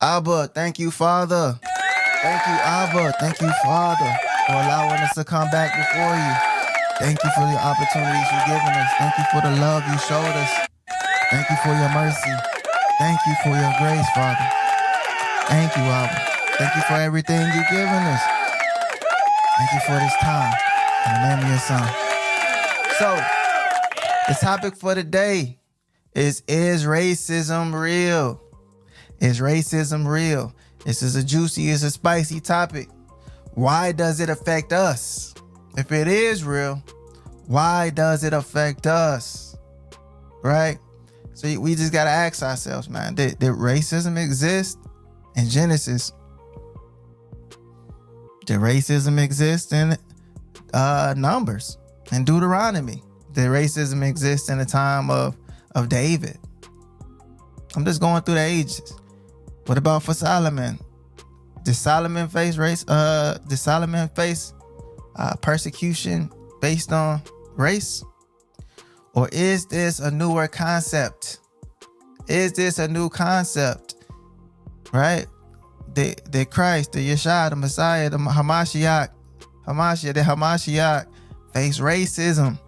Abba, thank you, Father. Thank you, Abba. Thank you, Father, for allowing us to come back before you. Thank you for the opportunities you've given us. Thank you for the love you showed us. Thank you for your mercy. Thank you for your grace, Father. Thank you, Abba. Thank you for everything you've given us. Thank you for this time. In the name of your son. So, the topic for today is racism real? Is racism real? This is a juicy, it's a spicy topic. Why does it affect us? If it is real, why does it affect us? Right? So we just got to ask ourselves, man, did racism exist in Genesis? Did racism exist in Numbers and Deuteronomy? Did racism exist in the time of David? I'm just going through the ages. What about for Solomon? Did Solomon face persecution based on race? Or is this a newer concept? Is this a new concept? Right? Did Christ, the Yeshua, the Messiah, the Hamashiach face racism?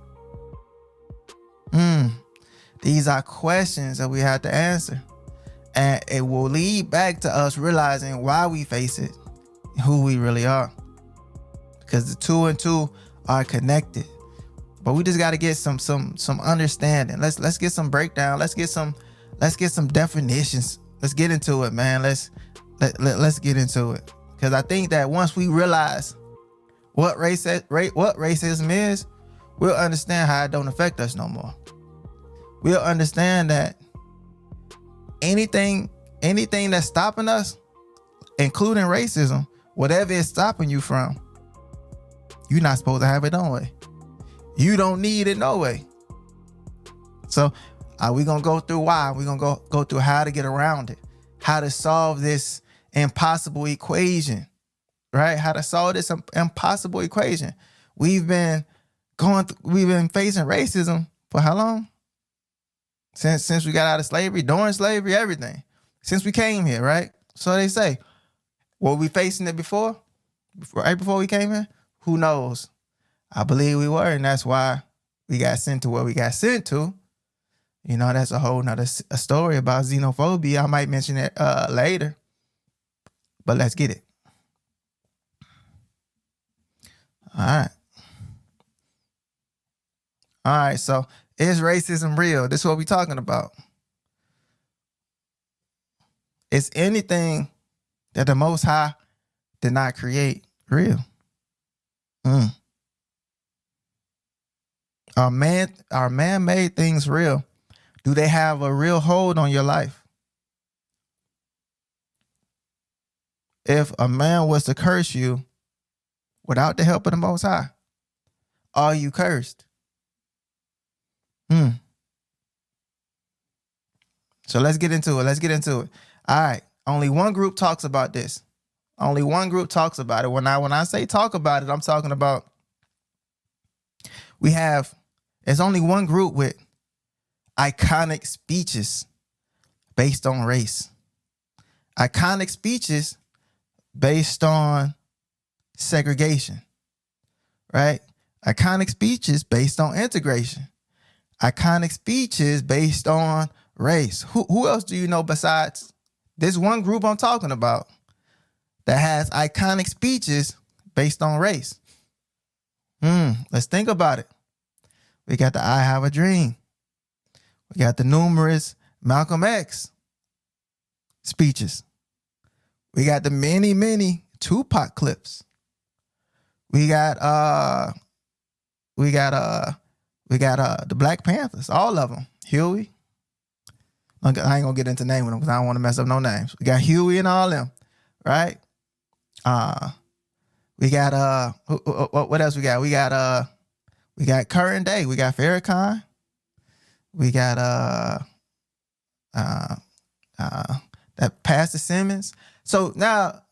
These are questions that we have to answer. And it will lead back to us realizing why we face it, who we really are. Because the two and two are connected. But we just got to get some understanding. Let's get some breakdown. Let's get some definitions. Let's get into it, man. Let's get into it. Because I think that once we realize what racism is, we'll understand how it don't affect us no more. We'll understand that anything that's stopping us, including racism, whatever is stopping you from, you're not supposed to have it no way. You don't need it no way. So we're going to go through why. We're going to go through how to get around it, how to solve this impossible equation, right? How to solve this impossible equation. We've been facing racism for how long? Since we got out of slavery, during slavery, everything. Since we came here, right? So they say, were we facing it before? Right before we came here? Who knows? I believe we were, and that's why we got sent to where we got sent to. You know, that's a whole nother story about xenophobia. I might mention it later. But let's get it. All right, so is racism real? This is what we're talking about. Is anything that the Most High did not create real? Are man-made things real? Do they have a real hold on your life? If a man was to curse you without the help of the Most High, are you cursed? So let's get into it. All right. Only one group talks about this. Only one group talks about it. When I say talk about it, I'm talking about there's only one group with iconic speeches based on race. Iconic speeches based on segregation, right? Iconic speeches based on integration. Iconic speeches based on race. Who else do you know besides this one group I'm talking about that has iconic speeches based on race? Let's think about it. We got the I Have a Dream. We got the numerous Malcolm X speeches. We got the many Tupac clips. We got the Black Panthers, all of them. Huey. I ain't gonna get into naming them because I don't want to mess up no names. We got Huey and all them, right? We got what else we got? We got current day. We got Farrakhan. We got that Pastor Simmons. So now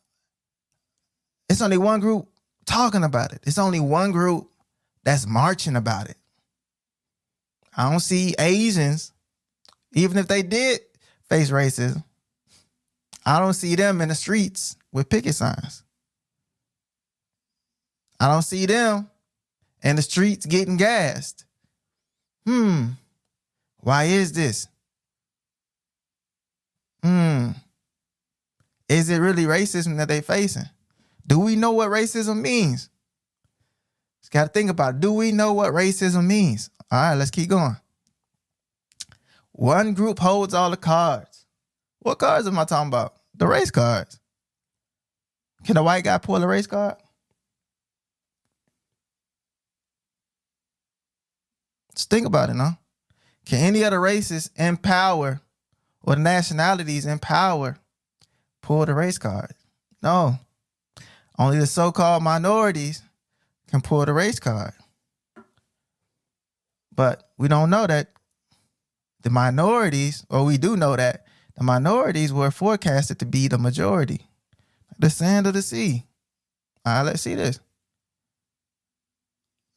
it's only one group talking about it. It's only one group that's marching about it. I don't see Asians, even if they did face racism, I don't see them in the streets with picket signs. I don't see them in the streets getting gassed. Why is this? Is it really racism that they facing? Do we know what racism means? Just got to think about it. Do we know what racism means? All right, let's keep going. One group holds all the cards. What cards am I talking about? The race cards. Can a white guy pull a race card? Just think about it, no? Can any other races in power or the nationalities in power pull the race card? No. Only the so-called minorities can pull the race card. But we don't know that the minorities, or we do know that the minorities were forecasted to be the majority. The sand of the sea. All right, let's see this.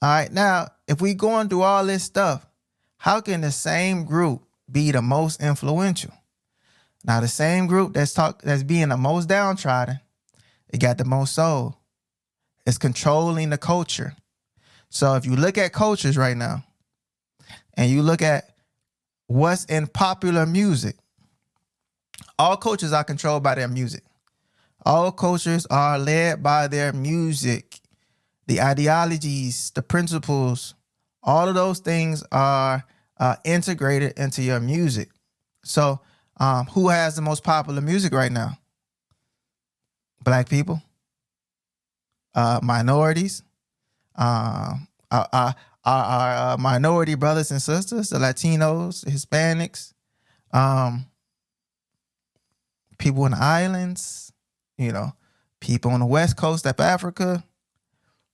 All right, now, if we going through all this stuff, how can the same group be the most influential? Now, the same group that's being the most downtrodden, it got the most soul. It's controlling the culture. So if you look at cultures right now, and you look at what's in popular music, all cultures are controlled by their music. All cultures are led by their music. The ideologies, the principles, all of those things are integrated into your music. So who has the most popular music right now? Black people, minorities, our minority brothers and sisters, the Latinos, the Hispanics, people in the islands, people on the West Coast of Africa.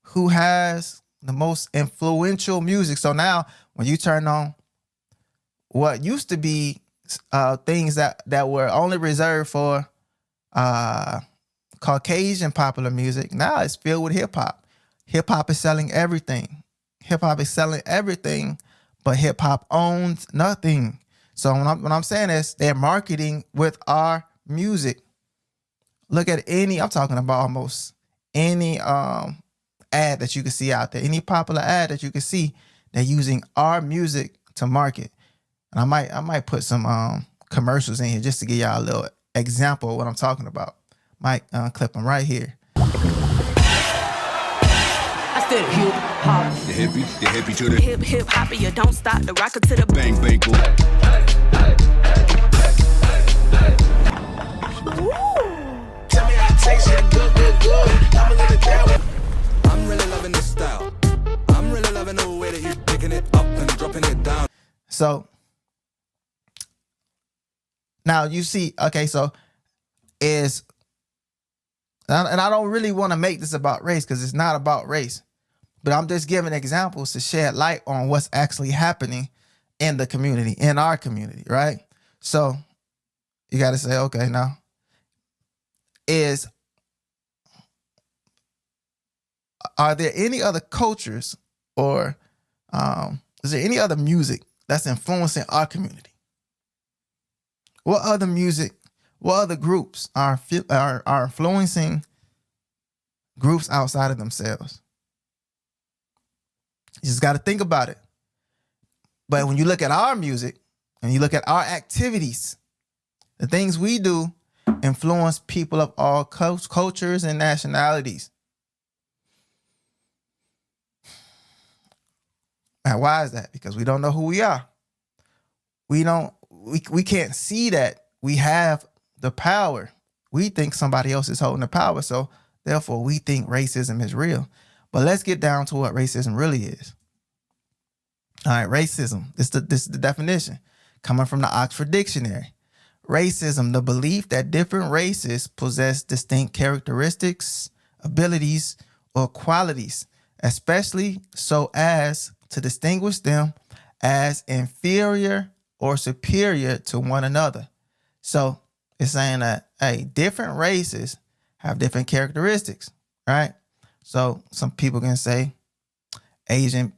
Who has the most influential music? So now when you turn on what used to be things that were only reserved for Caucasian popular music, now it's filled with hip hop. Hip hop is selling everything. Hip hop is selling everything, but hip hop owns nothing. So when I'm saying this, they're marketing with our music. Look at I'm talking about almost any ad that you can see out there, any popular ad that you can see, they're using our music to market. And I might put some commercials in here just to give y'all a little example of what I'm talking about. Might clip them right here. I said hip hop. The hippie to the Hip hop, and you don't stop the rocker to the bang bang boom. Tell me how it tastes, good. I'ma let it down. I'm really loving this style. I'm really loving the way that you're picking it up and dropping it down. So now you see, okay, so and I don't really want to make this about race because it's not about race, but I'm just giving examples to shed light on what's actually happening in the community, in our community, right? So you got to say, okay, now are there any other cultures or is there any other music that's influencing our community? What other music, what other groups are influencing groups outside of themselves? You just got to think about it. But when you look at our music and you look at our activities, the things we do influence people of all cultures and nationalities. Now, why is that? Because we don't know who we are. We can't see that we have the power. We think somebody else is holding the power. So therefore we think racism is real. But let's get down to what racism really is. All right, racism. This is the definition coming from the Oxford Dictionary. Racism, the belief that different races possess distinct characteristics, abilities, or qualities, especially so as to distinguish them as inferior or superior to one another. So it's saying that, hey, different races have different characteristics, right? So some people can say Asian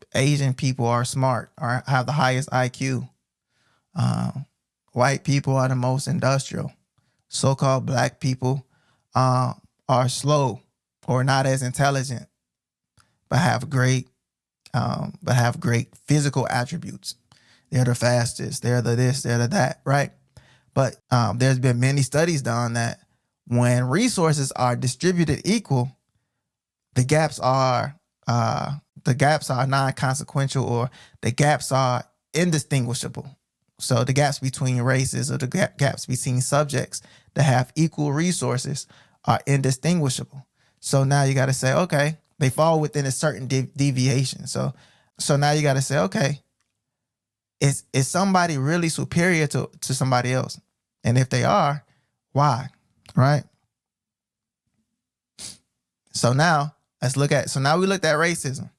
people are smart or have the highest IQ. White people are the most industrial. so-called black people are slow or not as intelligent, but have great physical attributes. They're the fastest. They're the this. They're the that. Right. But there's been many studies done that when resources are distributed equal, the gaps are non-consequential, or the gaps are indistinguishable. So the gaps between races, or the gaps between subjects that have equal resources, are indistinguishable. So now you got to say, okay, they fall within a certain deviation. So now you got to say, okay, is somebody really superior to somebody else? And if they are, why? Right? So now we looked at racism.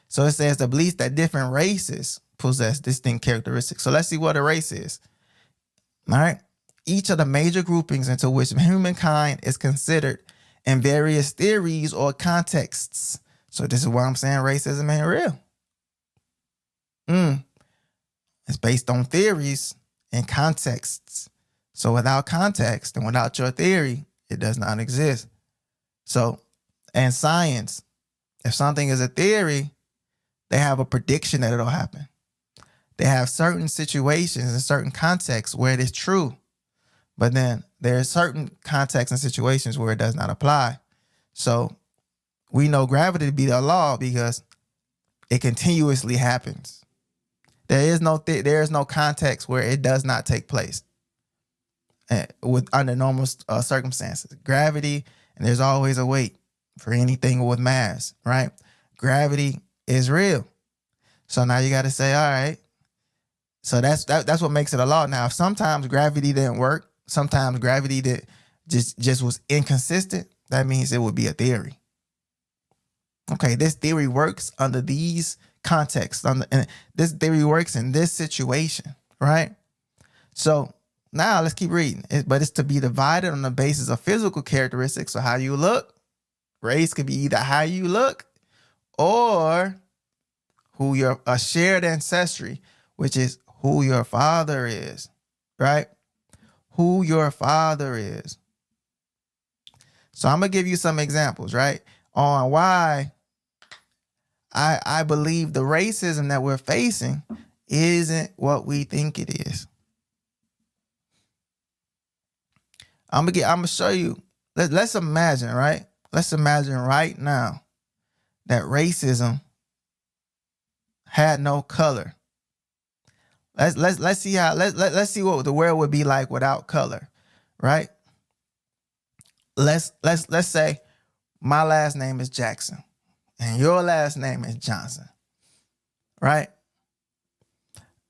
So it says the belief that different races possess distinct characteristics. So let's see what a race is. All right. Each of the major groupings into which humankind is considered in various theories or contexts. So this is why I'm saying racism ain't real. It's based on theories and contexts. So without context and without your theory, it does not exist. So, and science, if something is a theory, they have a prediction that it'll happen. They have certain situations and certain contexts where it is true. But then there are certain contexts and situations where it does not apply. So we know gravity to be the law because it continuously happens. There is no context where it does not take place under normal circumstances. Gravity, and there's always a weight for anything with mass, right? Gravity is real. So now you got to say, all right. So that's what makes it a law. Now, if sometimes gravity didn't work, sometimes gravity that just was inconsistent, that means it would be a theory. Okay, this theory works under these contexts, and this theory works in this situation, right? So now let's keep reading. But it's to be divided on the basis of physical characteristics. So how you look, race could be either how you look or who your a shared ancestry, which is who your father is, right? Who your father is. So I'm going to give you some examples, right, on why I believe the racism that we're facing isn't what we think it is. I'm gonna show you. Let's imagine, right? Let's imagine right now that racism had no color. Let's see how let's see what the world would be like without color, right? Let's say my last name is Jackson and your last name is Johnson, right?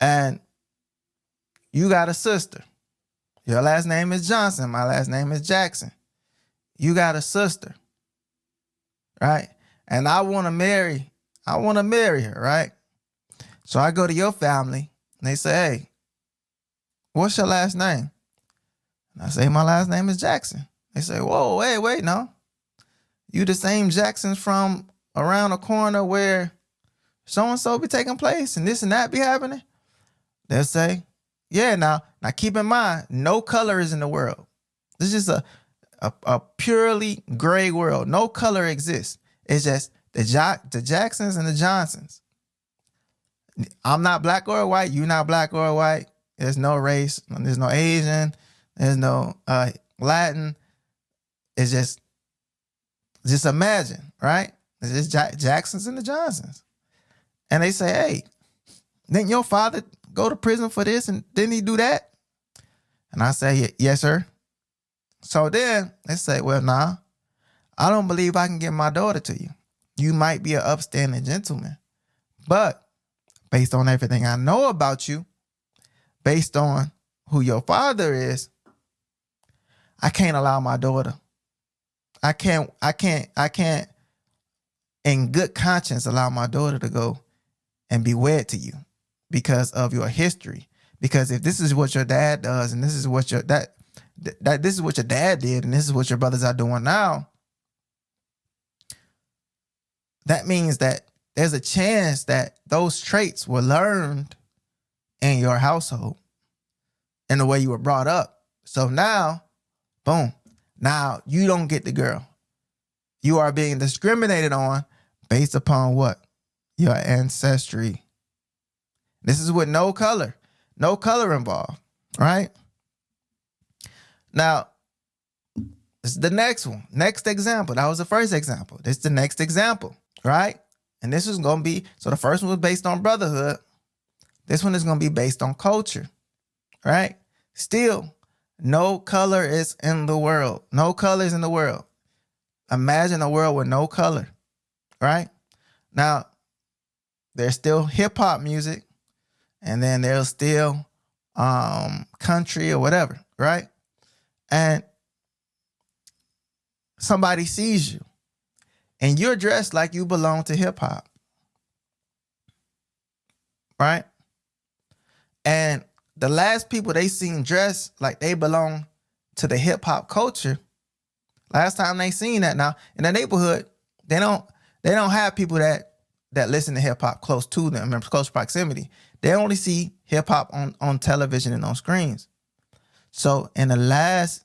And you got a sister. Your last name is Johnson. My last name is Jackson. You got a sister, right? And I want to marry her, right? So I go to your family and they say, hey, what's your last name? And I say, my last name is Jackson. They say, whoa, wait, no. You the same Jacksons from around the corner where so-and-so be taking place and this and that be happening? They'll say, yeah, now keep in mind, no color is in the world. This is a purely gray world. No color exists. It's just the Jacksons and the Johnsons. I'm not black or white. You're not black or white. There's no race. There's no Asian. There's no Latin. It's just imagine, right? It's just Jacksons and the Johnsons. And they say, hey, didn't your father go to prison for this and didn't he do that? And I say, yes, sir. So then they say, well, nah, I don't believe I can give my daughter to you. You might be an upstanding gentleman, but based on everything I know about you, based on who your father is, I can't allow my daughter. I can't in good conscience allow my daughter to go and be wed to you because of your history. Because if this is what your dad does and this is what your dad did and this is what your brothers are doing now, that means that there's a chance that those traits were learned in your household and the way you were brought up. So now Boom. Now you don't get the girl. You are being discriminated on based upon what? Your ancestry. This is with no color involved, right? Now, this is the next one. Next example. That was the first example. This is the next example, right? And this is going to be, so the first one was based on brotherhood. This one is going to be based on culture, right? Still, no color is in the world. No colors in the world. Imagine a world with no color, right? Now, there's still hip hop music, and then there's still country or whatever, right? And somebody sees you, and you're dressed like you belong to hip hop, right? And the last people they seen dressed like they belong to the hip hop culture, last time they seen that, now in the neighborhood, they don't have people that listen to hip hop close to them, in close proximity. They only see hip hop on television and on screens. So the last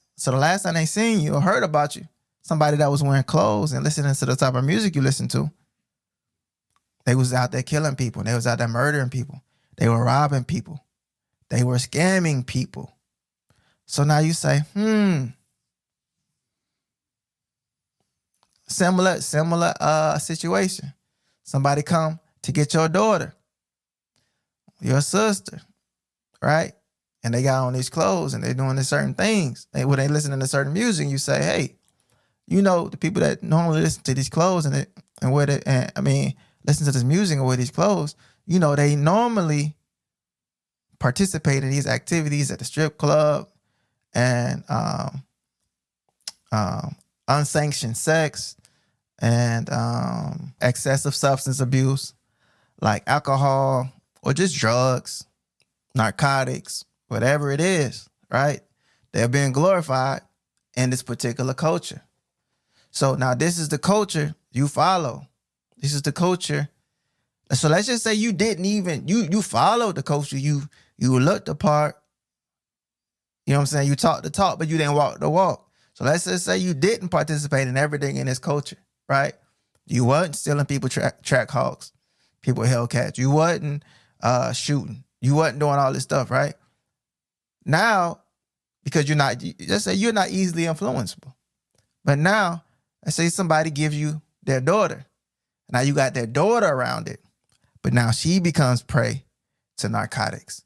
time they seen you or heard about you, somebody that was wearing clothes and listening to the type of music you listen to, they was out there killing people. They was out there murdering people. They were robbing people. They were scamming people. So now you say, similar situation. Somebody come to get your daughter, your sister, right? And they got on these clothes and they're doing these certain things. When they listening to certain music, you say, hey, you know, the people that normally listen to these clothes and listen to this music and wear these clothes, you know, they normally participate in these activities at the strip club and unsanctioned sex and excessive substance abuse like alcohol or just drugs, narcotics, whatever it is, right? They're being glorified in this particular culture. So now this is the culture you follow. This is the culture. So let's just say you didn't even, you followed the culture. You looked the part. You know what I'm saying? You talked the talk, but you didn't walk the walk. So let's just say you didn't participate in everything in this culture, right? You wasn't stealing people track hogs, people Hellcats. You wasn't shooting. You wasn't doing all this stuff, right? Now, because let's say you're not easily influenceable. But now, let's say somebody gives you their daughter. Now you got their daughter around it. But now she becomes prey to narcotics.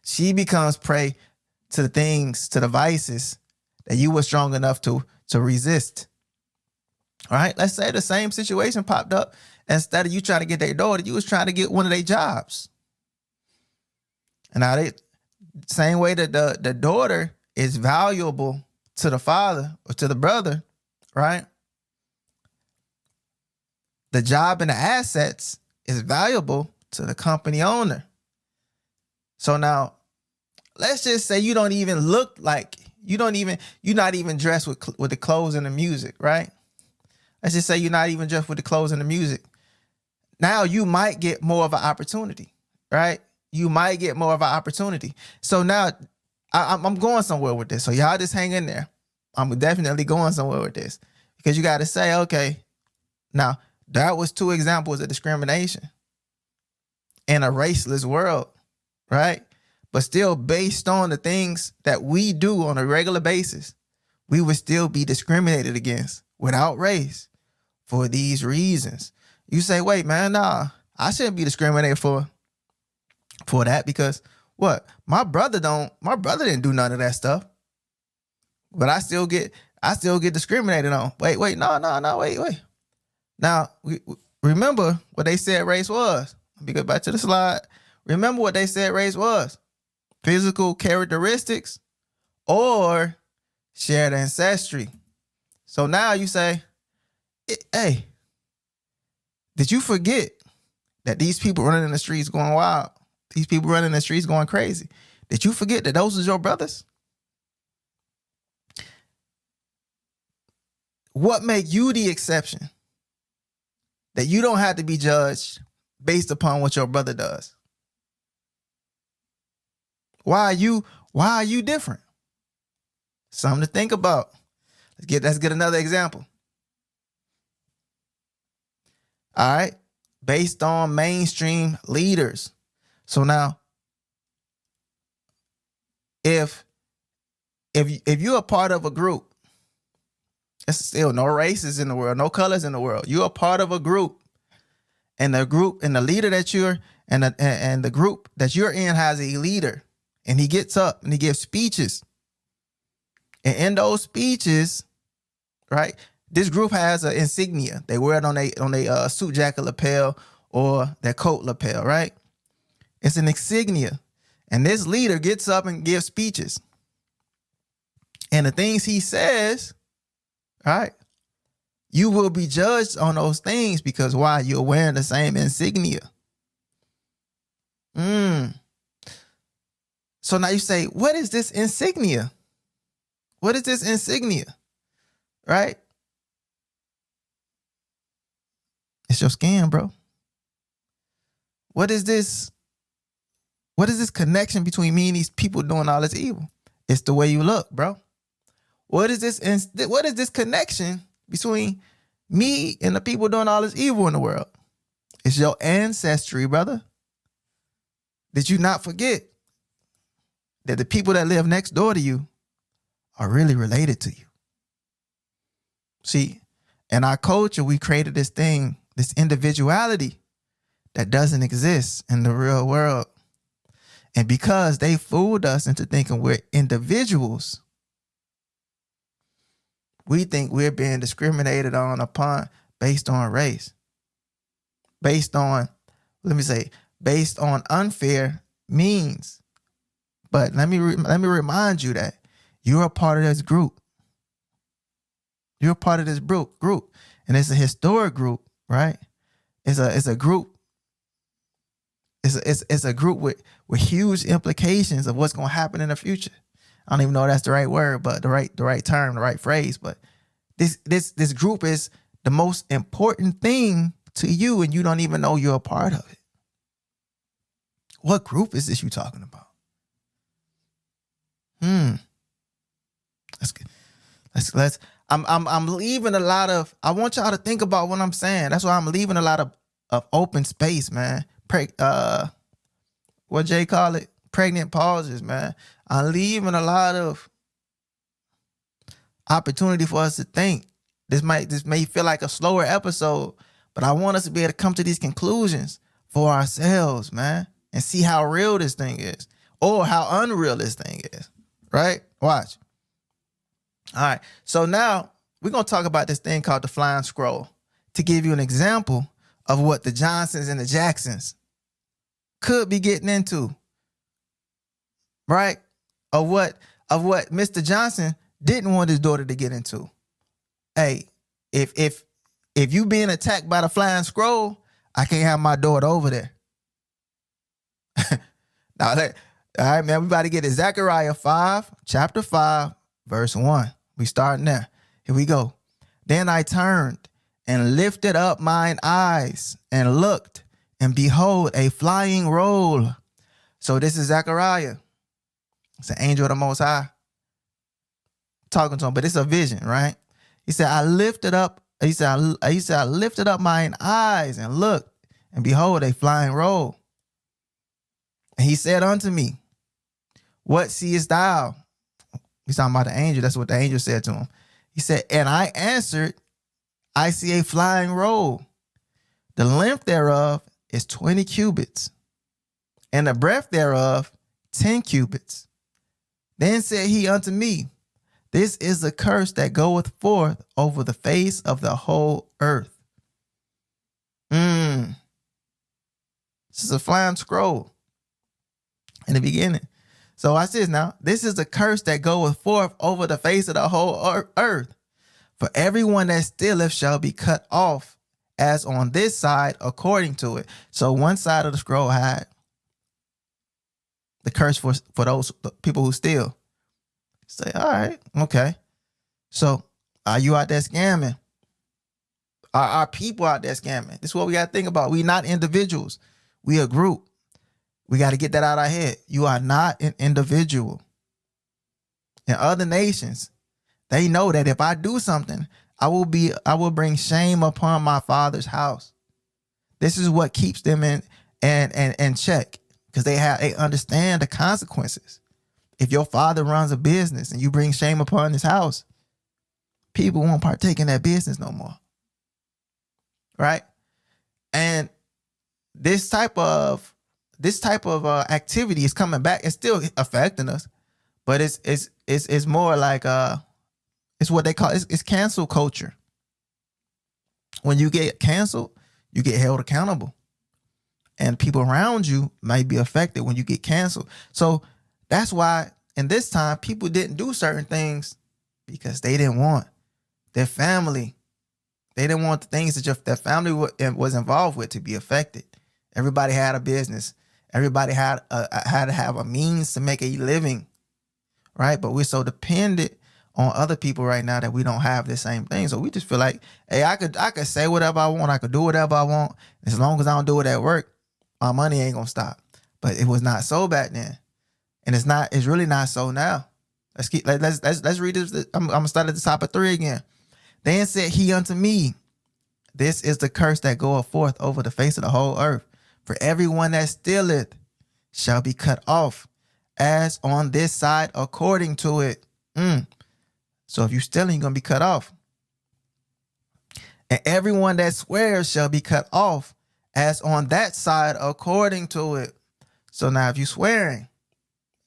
She becomes prey to the things, to the vices that you were strong enough to resist. All right? Let's say the same situation popped up. Instead of you trying to get their daughter, you was trying to get one of their jobs. And now same way that the daughter is valuable to the father or to the brother, right? The job and the assets is valuable to the company owner. So now, let's just say you don't even look like, you're not even dressed with the clothes and the music, right? Let's just say you're not even dressed with the clothes and the music. Now you might get more of an opportunity, right? You might get more of an opportunity. So now I'm going somewhere with this. So y'all just hang in there. I'm definitely going somewhere with this because you got to say, okay, now that was 2 examples of discrimination in a raceless world, right? But still based on the things that we do on a regular basis, we would still be discriminated against without race for these reasons. You say, wait, man, nah, I shouldn't be discriminated for that because what? My brother didn't do none of that stuff. But I still get discriminated on. Wait, wait. Now, remember what they said race was. Let me go back to the slide. Remember what they said race was. Physical characteristics or shared ancestry. So now you say, hey, did you forget that these people running in the streets going wild? These people running in the streets going crazy. Did you forget that those was your brothers? What make you the exception? That you don't have to be judged based upon what your brother does. Why Why are you different? Something to think about. Let's get another example. All right. Based on mainstream leaders. So now, if you're a part of a group, it's still no races in the world, no colors in the world. You're a part of a group, and the leader that you're and the group that you're in has a leader, and he gets up and he gives speeches. And in those speeches, right, this group has an insignia. They wear it on a suit jacket lapel or their coat lapel, right? It's an insignia. And this leader gets up and gives speeches. And the things he says, right, you will be judged on those things because why? You're wearing the same insignia. So now you say, what is this insignia? What is this insignia? Right? It's your skin, bro. What is this? What is this connection between me and these people doing all this evil? It's the way you look, bro. What is this connection between me and the people doing all this evil in the world? It's your ancestry, brother. Did you not forget that the people that live next door to you are really related to you? See, in our culture, we created this thing, this individuality that doesn't exist in the real world. And because they fooled us into thinking we're individuals, we think we're being discriminated upon based on race. Based on unfair means. But let me remind you that you're a part of this group. You're a part of this group, and it's a historic group, right? It's a group. It's a group with huge implications of what's going to happen in the future. I don't even know if that's the right word, but the right term, the right phrase. But this group is the most important thing to you, and you don't even know you're a part of it. What group is this you talking about? Let's. I'm leaving a lot of. I want y'all to think about what I'm saying. That's why I'm leaving a lot of open space, man. What Jay call it? Pregnant pauses, man. I'm leaving a lot of opportunity for us to think. This may feel like a slower episode, but I want us to be able to come to these conclusions for ourselves, man, and see how real this thing is or how unreal this thing is, right? Watch. All right. So now we're going to talk about this thing called the flying scroll to give you an example of what the Johnsons and the Jacksons could be getting into, right? Of what Mr. Johnson didn't want his daughter to get into. Hey, if you being attacked by the flying scroll, I can't have my daughter over there. Now, all right, man, we about to get to Zechariah chapter 5, verse 1. We starting there. Here we go. Then I turned and lifted up mine eyes and looked, and behold, a flying roll. So this is Zechariah. It's an angel of the Most High talking to him, but it's a vision, right? He said, I lifted up mine eyes and looked, and behold, a flying roll. And he said unto me, what seest thou? He's talking about the angel. That's what the angel said to him. He said, and I answered, I see a flying roll. The length thereof is 20 cubits, and the breadth thereof 10 cubits. Then said he unto me, this is the curse that goeth forth over the face of the whole earth. This is a flying scroll in the beginning. So watch this now. This is the curse that goeth forth over the face of the whole earth. For everyone that stealeth shall be cut off, as on this side according to it. So one side of the scroll had the curse for those people who steal. Say, all right, okay. So are you out there scamming? Are our people out there scamming? This is what we got to think about. We not individuals. We a group. We got to get that out of our head. You are not an individual. in other nations, they know that if I do something, I will bring shame upon my father's house. This is what keeps them in check, because they understand the consequences. If your father runs a business and you bring shame upon his house, people won't partake in that business no more. Right? And this type of activity is coming back. It's still affecting us, but it's more like it's what they call it's cancel culture. When you get canceled, you get held accountable, and people around you might be affected when you get canceled. So that's why in this time people didn't do certain things, because they didn't want their family. They didn't want the things that their family was involved with to be affected. Everybody had a business. Everybody had to have a means to make a living, right? But we're so dependent on other people right now that we don't have the same thing. So we just feel like, hey, I could say whatever I want. I could do whatever I want. As long as I don't do it at work, my money ain't gonna stop. But it was not so back then, and it's really not so now. Let's read this. I'm gonna start at the top of 3 again. Then said he unto me, this is the curse that goeth forth over the face of the whole earth. For everyone that stealeth shall be cut off, as on this side according to it. So if you're stealing, you're going to be cut off. And everyone that swears shall be cut off, as on that side according to it. So now if you're swearing,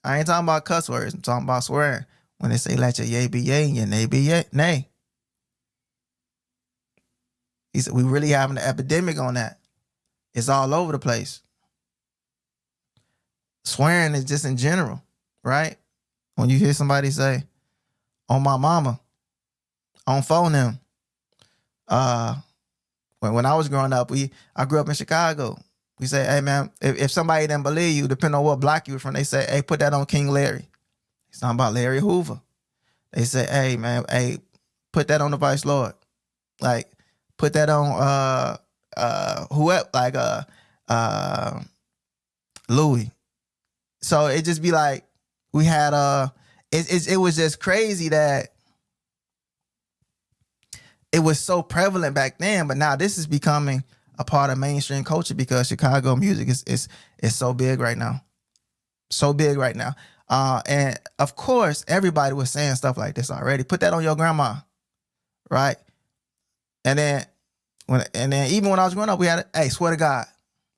I ain't talking about cuss words. I'm talking about swearing. When they say let your yea be yea and your nay be nay. He said we really having an epidemic on that. It's all over the place. Swearing is just in general, right? When you hear somebody say, on my mama, on phone them. When I was growing up, I grew up in Chicago. We say, hey man, if somebody didn't believe you, depending on what block you were from, they say, hey, put that on King Larry. It's not about Larry Hoover. They say, hey man, hey, put that on the Vice Lord. Like, put that on whoever, like Louis. So it just be like we had it was just crazy that it was so prevalent back then, but now this is becoming a part of mainstream culture because Chicago music is so big right now. So big right now. And of course, everybody was saying stuff like this already. Put that on your grandma, right? And then even when I was growing up, we had hey, swear to God,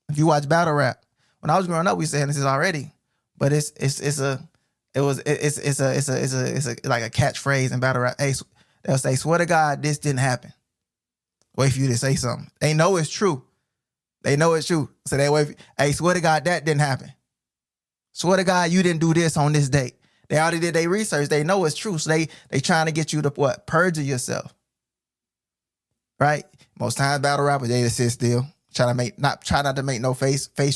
if you watch battle rap, when I was growing up, we saying this is already, but it's like a catchphrase in battle rap. Hey, they'll say, swear to God, this didn't happen. Wait for you to say something. They know it's true. They know it's true. So they wait. Hey, swear to God, that didn't happen. Swear to God, you didn't do this on this date. They already did their research. They know it's true. So they trying to get you to what? Perjure yourself. Right? Most times battle rappers, they just sit still. Try not to make no facial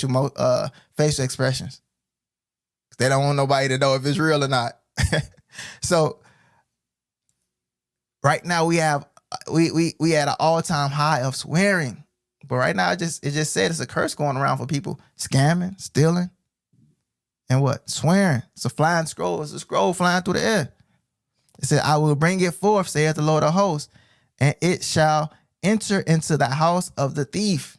expressions. They don't want nobody to know if it's real or not. So right now we at an all-time high of swearing. But right now it just said it's a curse going around for people scamming, stealing, and what? Swearing. It's a flying scroll. It's a scroll flying through the air. It said, I will bring it forth, saith the Lord of hosts, and it shall enter into the house of the thief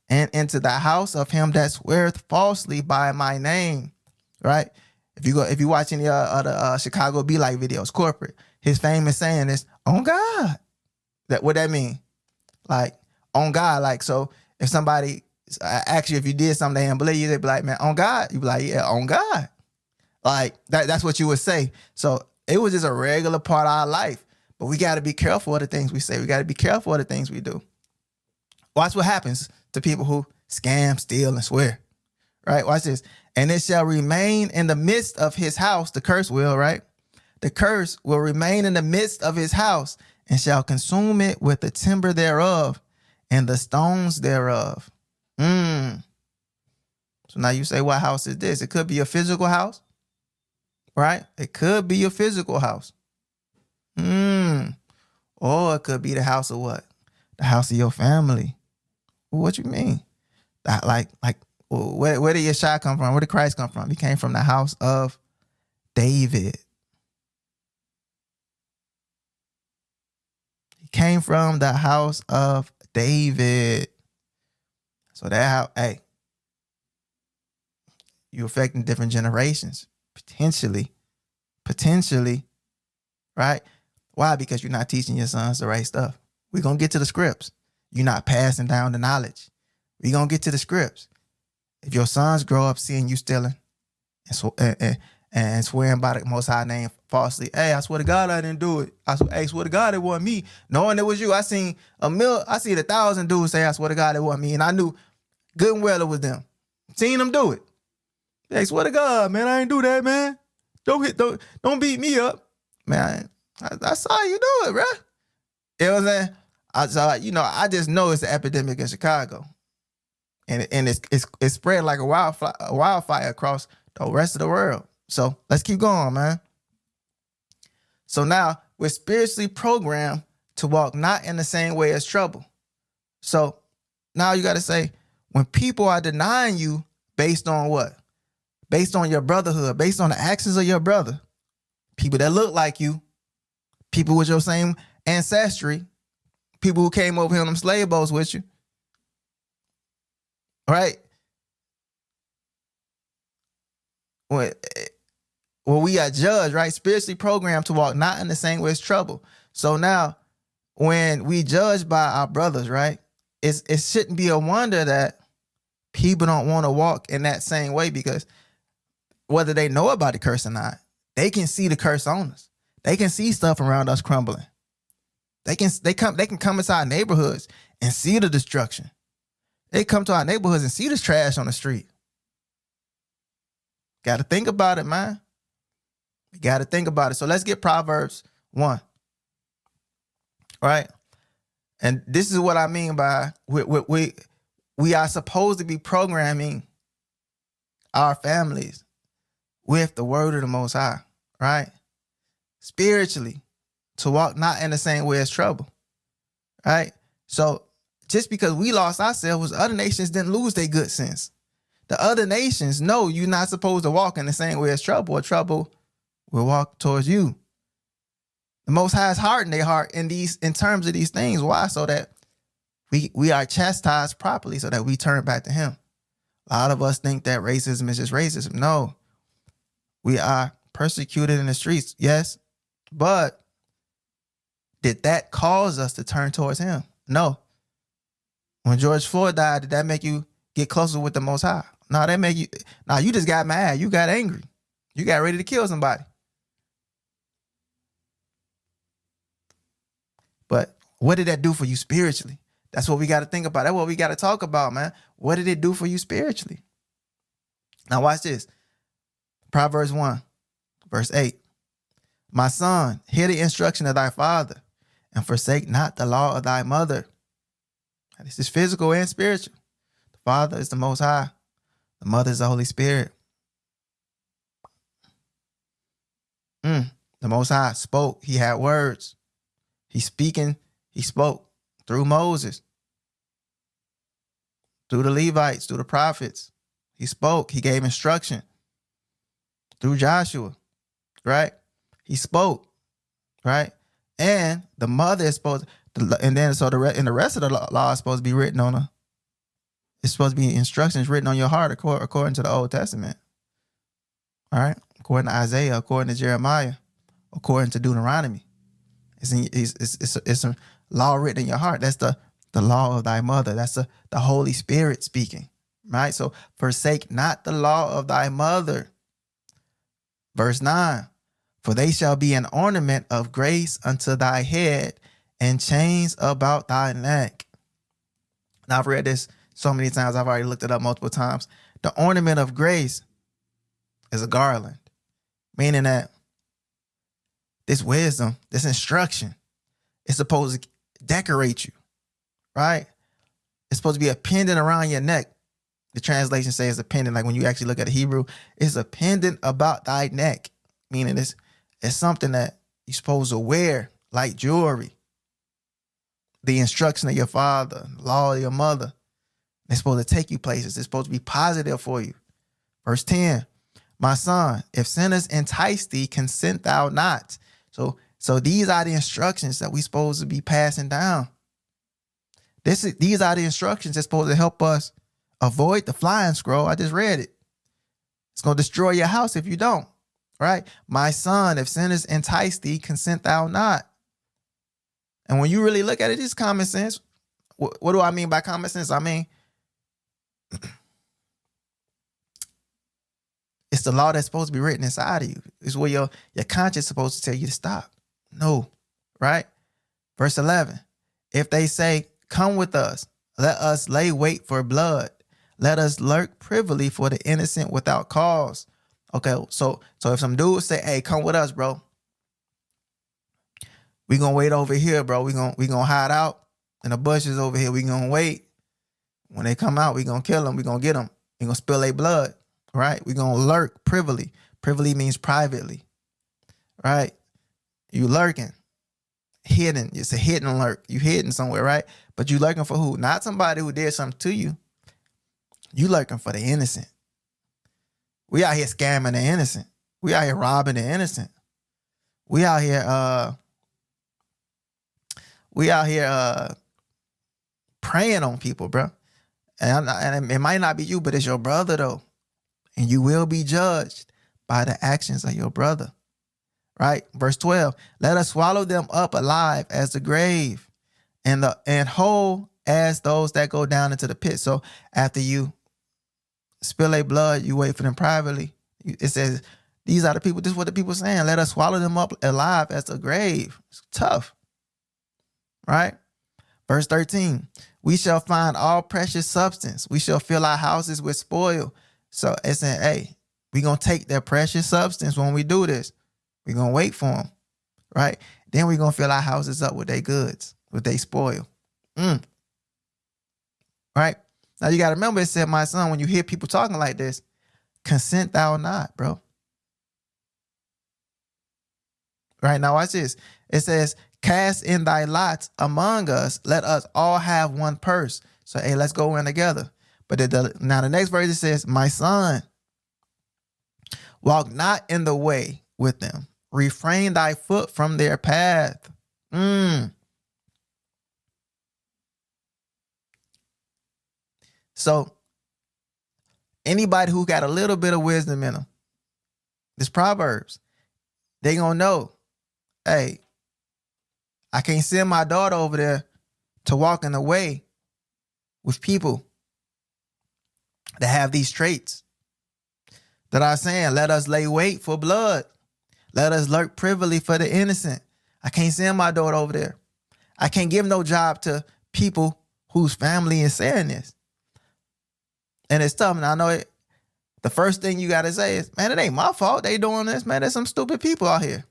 and into the house of him that sweareth falsely by my name. Right? If you watch any other Chicago Be Like videos, corporate, his famous saying is, on God. What that mean? Like, on God. Like, so if somebody asks you if you did something they didn't believe you, they'd be like, man, on God. You'd be like, yeah, on God. Like, that's what you would say. So it was just a regular part of our life. But we got to be careful of the things we say. We got to be careful of the things we do. Watch what happens to people who scam, steal, and swear. Right? Watch this. And it shall remain in the midst of his house, the curse will, right? The curse will remain in the midst of his house and shall consume it with the timber thereof and the stones thereof. So now you say, what house is this? It could be a physical house, right? It could be a physical house. Or it could be the house of what? The house of your family. What you mean? That like where did Yeshua come from? Where did Christ come from? He came from the house of David. came from the house of David. So that how, hey, you affecting different generations, potentially, right? Why? Because you're not teaching your sons the right stuff. We're going to get to the scripts. You're not passing down the knowledge. We're going to get to the scripts. If your sons grow up seeing you stealing and swearing by the Most High name falsely, hey, I swear to God I didn't do it. I swear to God it wasn't me. Knowing it was you, I seen 1,000 dudes say, I swear to God it wasn't me. And I knew good and well it was them. Seen them do it. Hey, swear to God, man, I ain't do that, man. Don't beat me up. Man, I saw you do it, bro. You know what I'm saying? I just know it's an epidemic in Chicago. And it's spread like a wildfire across the rest of the world. So let's keep going, man. So now we're spiritually programmed to walk not in the same way as trouble. So now you got to say, when people are denying you based on what? Based on your brotherhood, based on the actions of your brother, people that look like you, people with your same ancestry, people who came over here on them slave boats with you, right? When we are judged, right? Spiritually programmed to walk not in the same way as trouble. So now, when we judge by our brothers, right? It shouldn't be a wonder that people don't want to walk in that same way, because whether they know about the curse or not, they can see the curse on us. They can see stuff around us crumbling. They can come into our neighborhoods and see the destruction. They come to our neighborhoods and see this trash on the street. Got to think about it, man. You got to think about it. So let's get Proverbs 1. All right. And this is what I mean by we are supposed to be programming our families with the word of the Most High, right? Spiritually, to walk not in the same way as trouble, right? So just because we lost ourselves, other nations didn't lose their good sense. The other nations know you're not supposed to walk in the same way as trouble, or trouble will walk towards you. The Most High has hardened their heart in terms of these things. Why? So that we are chastised properly, so that we turn back to Him. A lot of us think that racism is just racism. No. We are persecuted in the streets, yes. But did that cause us to turn towards Him? No. When George Floyd died, did that make you get closer with the Most High? No, you just got mad. You got angry. You got ready to kill somebody. But what did that do for you spiritually? That's what we got to think about. That's what we got to talk about, man. What did it do for you spiritually? Now watch this. Proverbs 1, verse 8. My son, hear the instruction of thy father, and forsake not the law of thy mother. Now, this is physical and spiritual. The Father is the Most High. The Mother is the Holy Spirit. The Most High spoke. He had words. He's speaking. He spoke through Moses, through the Levites, through the prophets. He spoke. He gave instruction through Joshua, right? He spoke, right? And the mother is supposed to, and then so the rest of the law is supposed to be written on it's supposed to be instructions written on your heart according to the Old Testament. All right? According to Isaiah, according to Jeremiah, according to Deuteronomy. It's a law written in your heart. That's the law of thy mother. That's the Holy Spirit speaking, right? So forsake not the law of thy mother. Verse 9, for they shall be an ornament of grace unto thy head and chains about thy neck. Now, I've read this so many times. I've already looked it up multiple times. The ornament of grace is a garland, meaning that this wisdom, this instruction, is supposed to decorate you, right? It's supposed to be a pendant around your neck. The translation says a pendant. Like when you actually look at the Hebrew, it's a pendant about thy neck, meaning it's something that you're supposed to wear like jewelry. The instruction of your father, the law of your mother, they're supposed to take you places. It's supposed to be positive for you. Verse 10, my son, if sinners entice thee, consent thou not. So So these are the instructions that we supposed to be passing down. These are the instructions that's supposed to help us avoid the flying scroll. I just read it. It's going to destroy your house if you don't, right? My son, if sinners entice thee, consent thou not. And when you really look at it, it's common sense. What do I mean by common sense? I mean, it's the law that's supposed to be written inside of you. It's where your conscience is supposed to tell you to stop. No, right? Verse 11, if they say, come with us, let us lay wait for blood. Let us lurk privily for the innocent without cause. Okay, so if some dudes say, hey, come with us, bro. We gonna wait over here, bro. We gonna hide out in the bushes over here. We gonna wait. When they come out, we gonna kill them. We gonna get them. We gonna spill their blood, right? We gonna lurk privily. Privily means privately, right? You lurking, hidden. It's a hidden lurk. You hidden somewhere, right? But you lurking for who? Not somebody who did something to you. You lurking for the innocent. We out here scamming the innocent. We out here robbing the innocent. We out here preying on people, bro. And it might not be you, but it's your brother though. And you will be judged by the actions of your brother. Right? Verse 12. Let us swallow them up alive as the grave, and whole as those that go down into the pit. So after you spill their blood, you wait for them privately. It says, these are the people, this is what the people are saying. Let us swallow them up alive as the grave. It's tough. Right? Verse 13. We shall find all precious substance. We shall fill our houses with spoil. So it's saying, hey, we're going to take their precious substance when we do this. We're going to wait for them. Right? Then we're going to fill our houses up with their goods, with their spoil. Right? Now you got to remember, it said, my son, when you hear people talking like this, consent thou not, bro. Right, now watch this. It says, cast in thy lots among us. Let us all have one purse. So, hey, let's go in together. But now the next verse, it says, my son, walk not in the way with them. Refrain thy foot from their path. So anybody who got a little bit of wisdom in them, this Proverbs, they gonna know, hey, I can't send my daughter over there to walk in the way with people that have these traits that are saying, let us lay wait for blood. Let us lurk privily for the innocent. I can't send my daughter over there. I can't give no job to people whose family is saying this. And it's tough. And I know it. The first thing you got to say is, man, it ain't my fault they doing this, man. There's some stupid people out here.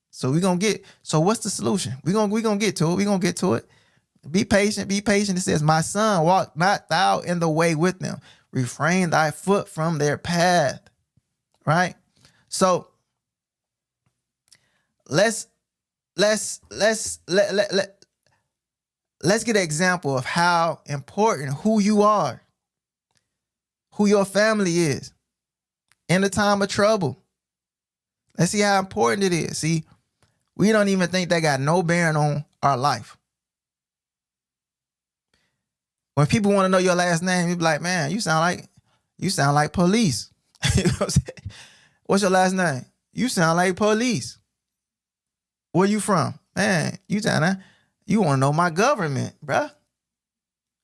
So what's the solution? We're gonna get to it. We're gonna get to it. Be patient, be patient. It says, my son, walk not thou in the way with them. Refrain thy foot from their path. Right? So let's get an example of how important who you are, who your family is in the time of trouble. Let's see how important it is. See, we don't even think that got no bearing on our life. When people want to know your last name, you be like, man, you sound like police. You know what I'm saying? What's your last name? You sound like police. Where you from? Man, you want to know my government, bruh.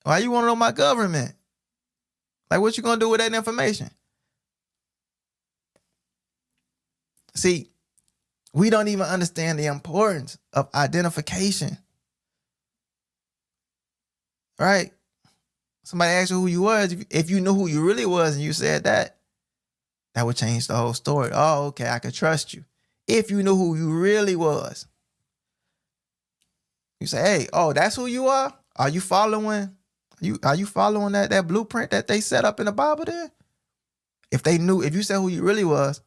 Why you want to know my government? Like, what you going to do with that information? See, we don't even understand the importance of identification. Right? Somebody asked you who you was. If you knew who you really was and you said that would change the whole story. Oh, okay, I could trust you. If you knew who you really was. You say, hey, oh, that's who you are? Are you following? Are you following that blueprint that they set up in the Bible there? If you said who you really was,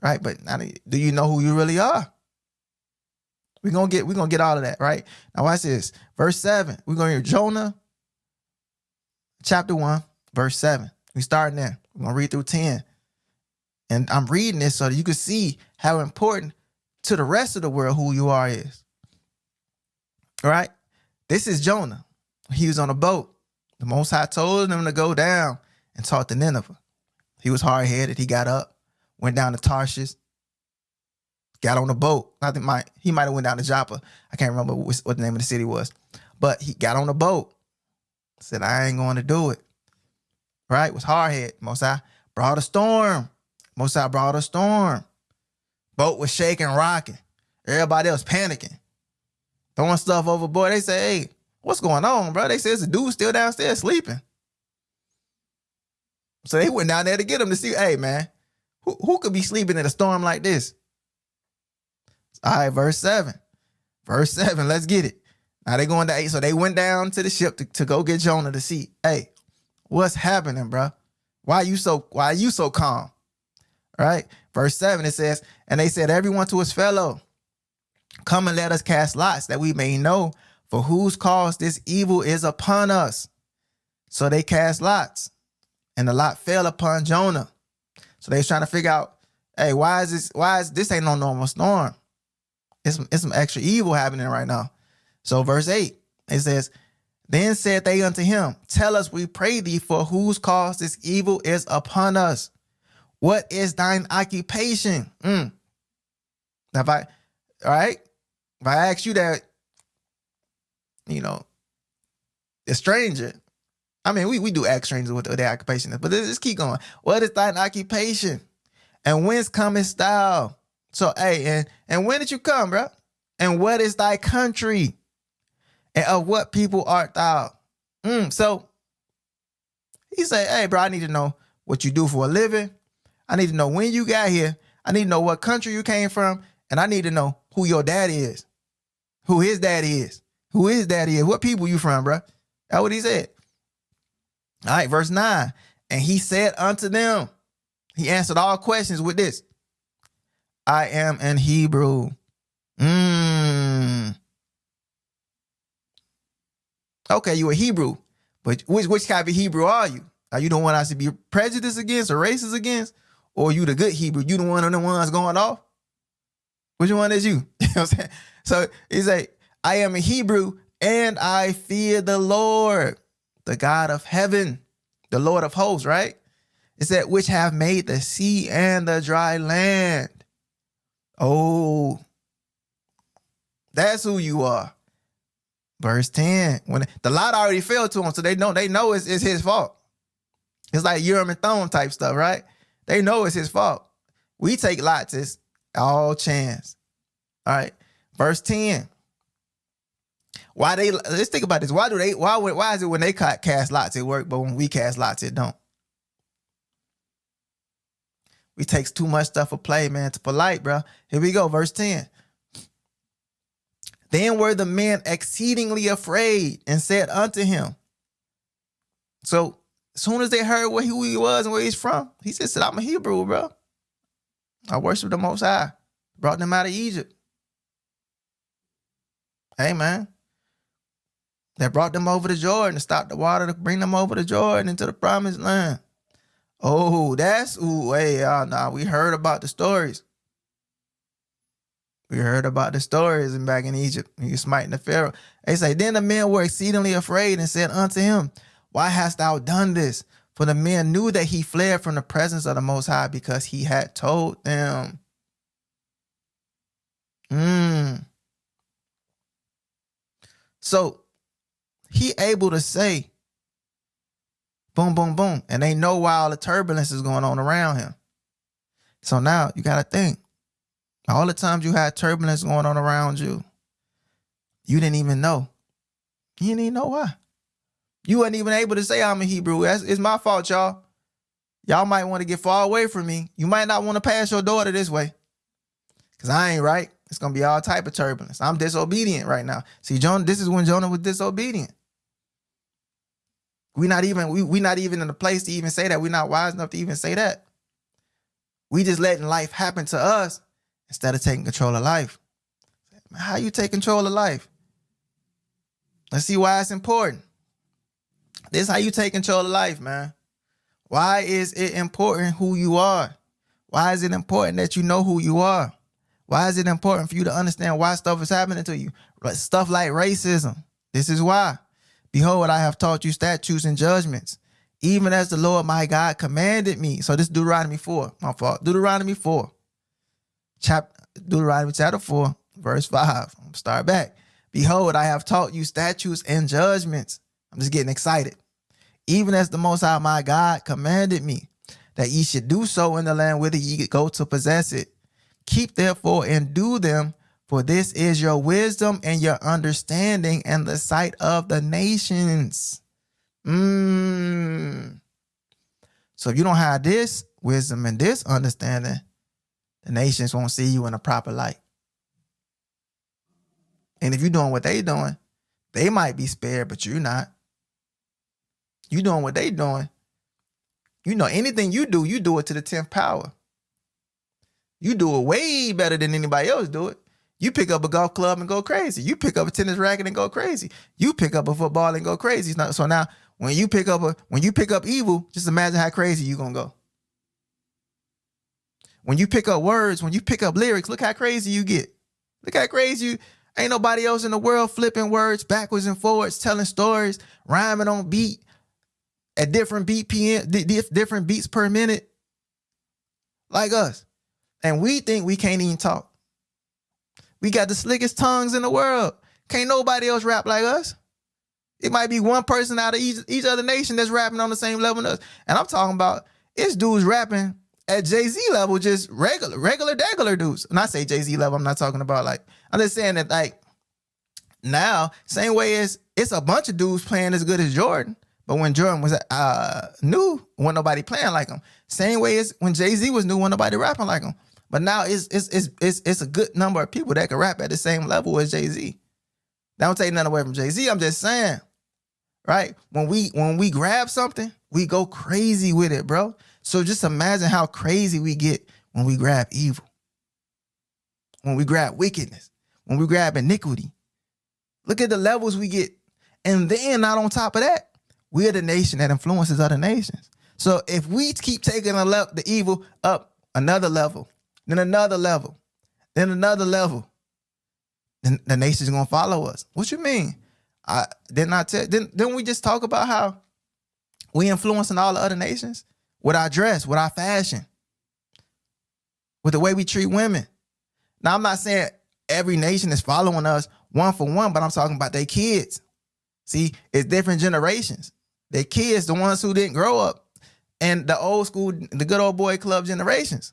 right? But now, do you know who you really are? We're gonna get all of that, right? Now watch this. Verse 7. We're gonna hear Jonah chapter 1, verse 7. We starting there. We're gonna read through 10. And I'm reading this so that you can see how important to the rest of the world who you are is. All right? This is Jonah. He was on a boat. The Most High told him to go down and talk to Nineveh. He was hard-headed. He got up, went down to Tarshish, got on a boat. He might have went down to Joppa. I can't remember what the name of the city was. But he got on a boat. Said, I ain't going to do it. Right? Was hard-headed. Most High brought a storm. Most High brought a storm. Boat was shaking, rocking. Everybody else panicking. Throwing stuff overboard. They say, hey, what's going on, bro? They said, there's a dude still downstairs sleeping. So they went down there to get him to see, hey, man, who could be sleeping in a storm like this? All right, verse 7. Verse 7, let's get it. Now they going to 8. So they went down to the ship to go get Jonah to see, hey, what's happening, bro? Why are you so calm? All right, verse 7, it says, and they said, everyone to his fellow, come and let us cast lots that we may know for whose cause this evil is upon us. So they cast lots, and the lot fell upon Jonah. So they was trying to figure out, hey, why is this ain't no normal storm? It's some extra evil happening right now. So verse 8, it says, then said they unto him, tell us, we pray thee, for whose cause this evil is upon us. What is thine occupation? Now if I ask you that, a stranger, I mean, we do ask strangers what their occupation is, but let's keep going. What is thine occupation? And whence comest thou? So, hey, and when did you come, bro? And what is thy country? And of what people art thou? So he said, hey, bro, I need to know what you do for a living. I need to know when you got here. I need to know what country you came from. And I need to know who your daddy is, who his daddy is, who his daddy is, what people you from, bro. That's what he said. All right, verse 9. And he said unto them, he answered all questions with this. I am an Hebrew. Okay, you a Hebrew, but which type of Hebrew are you? Are you the one I should be prejudiced against or racist against? Or you the good Hebrew? You the one of the ones going off? Which one is you? You know what I'm saying? So he's like, I am a Hebrew and I fear the Lord, the God of heaven, the Lord of hosts, right? It said, which have made the sea and the dry land. Oh, that's who you are. Verse 10, when the lot already fell to him, so they know it's his fault. It's like Urim and Thummim type stuff, right? They know it's his fault. We take lots as all chance. All right, verse 10. Let's think about this. Why is it when they cast lots it work, but when we cast lots it don't? We takes too much stuff for play, man. It's polite, bro. Here we go, verse 10. Then were the men exceedingly afraid and said unto him. So as soon as they heard who he was and where he's from, he said, I'm a Hebrew, bro. I worship the Most High. Brought them out of Egypt. Hey, man. They brought them over to Jordan to stop the water to bring them over to Jordan into the promised land. Oh, we heard about the stories. We heard about the stories and back in Egypt. He was smiting the Pharaoh. They say, then the men were exceedingly afraid and said unto him, why hast thou done this? For the men knew that he fled from the presence of the Most High because he had told them. So he able to say, boom, boom, boom. And they know why all the turbulence is going on around him. So now you got to think. All the times you had turbulence going on around you, you didn't even know. You didn't even know why. You weren't even able to say I'm a Hebrew. It's my fault, y'all. Y'all might want to get far away from me. You might not want to pass your daughter this way. Because I ain't right. It's going to be all type of turbulence. I'm disobedient right now. See, this is when Jonah was disobedient. We not even in a place to even say that. We're not wise enough to even say that. We just letting life happen to us instead of taking control of life. How you take control of life? Let's see why it's important. This is how you take control of life, man. Why is it important who you are? Why is it important that you know who you are? Why is it important for you to understand why stuff is happening to you? Stuff like racism. This is why. Behold, I have taught you statutes and judgments, even as the Lord my God commanded me. So this is Deuteronomy 4. My fault. Deuteronomy 4. Deuteronomy chapter 4, verse 5. I'm going to start back. Behold, I have taught you statutes and judgments. I'm just getting excited. Even as the Most High my God commanded me, that ye should do so in the land whither ye go to possess it. Keep therefore and do them, for this is your wisdom and your understanding and the sight of the nations. So if you don't have this wisdom and this understanding, the nations won't see you in a proper light. And if you're doing what they doing, they might be spared, but you're not. You doing what they doing. You know, anything you do it to the 10th power. You do it way better than anybody else do it. You pick up a golf club and go crazy. You pick up a tennis racket and go crazy. You pick up a football and go crazy. So now, when you pick up evil, just imagine how crazy you gonna go. When you pick up words, when you pick up lyrics, look how crazy you get. Look how crazy you. Ain't nobody else in the world flipping words backwards and forwards, telling stories, rhyming on beat at different BPM, different beats per minute, like us. And we think we can't even talk. We got the slickest tongues in the world. Can't nobody else rap like us. It might be one person out of each other nation that's rapping on the same level as us. And I'm talking about, it's dudes rapping at Jay-Z level, just regular dudes. And I say Jay-Z level, I'm not talking about like, I'm just saying that like now, same way as it's a bunch of dudes playing as good as Jordan. But when Jordan was new, wasn't nobody playing like him. Same way as when Jay-Z was new, wasn't nobody rapping like him. But now it's a good number of people that can rap at the same level as Jay-Z. That don't take nothing away from Jay-Z. I'm just saying, right? When we grab something, we go crazy with it, bro. So just imagine how crazy we get when we grab evil, when we grab wickedness, when we grab iniquity. Look at the levels we get. And then not on top of that, we're the nation that influences other nations. So if we keep taking the evil up another level, then another level, then another level, then the nation's gonna follow us. What you mean? Didn't we just talk about how we influencing all the other nations with our dress, with our fashion, with the way we treat women? Now, I'm not saying every nation is following us one for one, but I'm talking about their kids. See, it's different generations. Their kids, the ones who didn't grow up, and the old school, the good old boy club generations.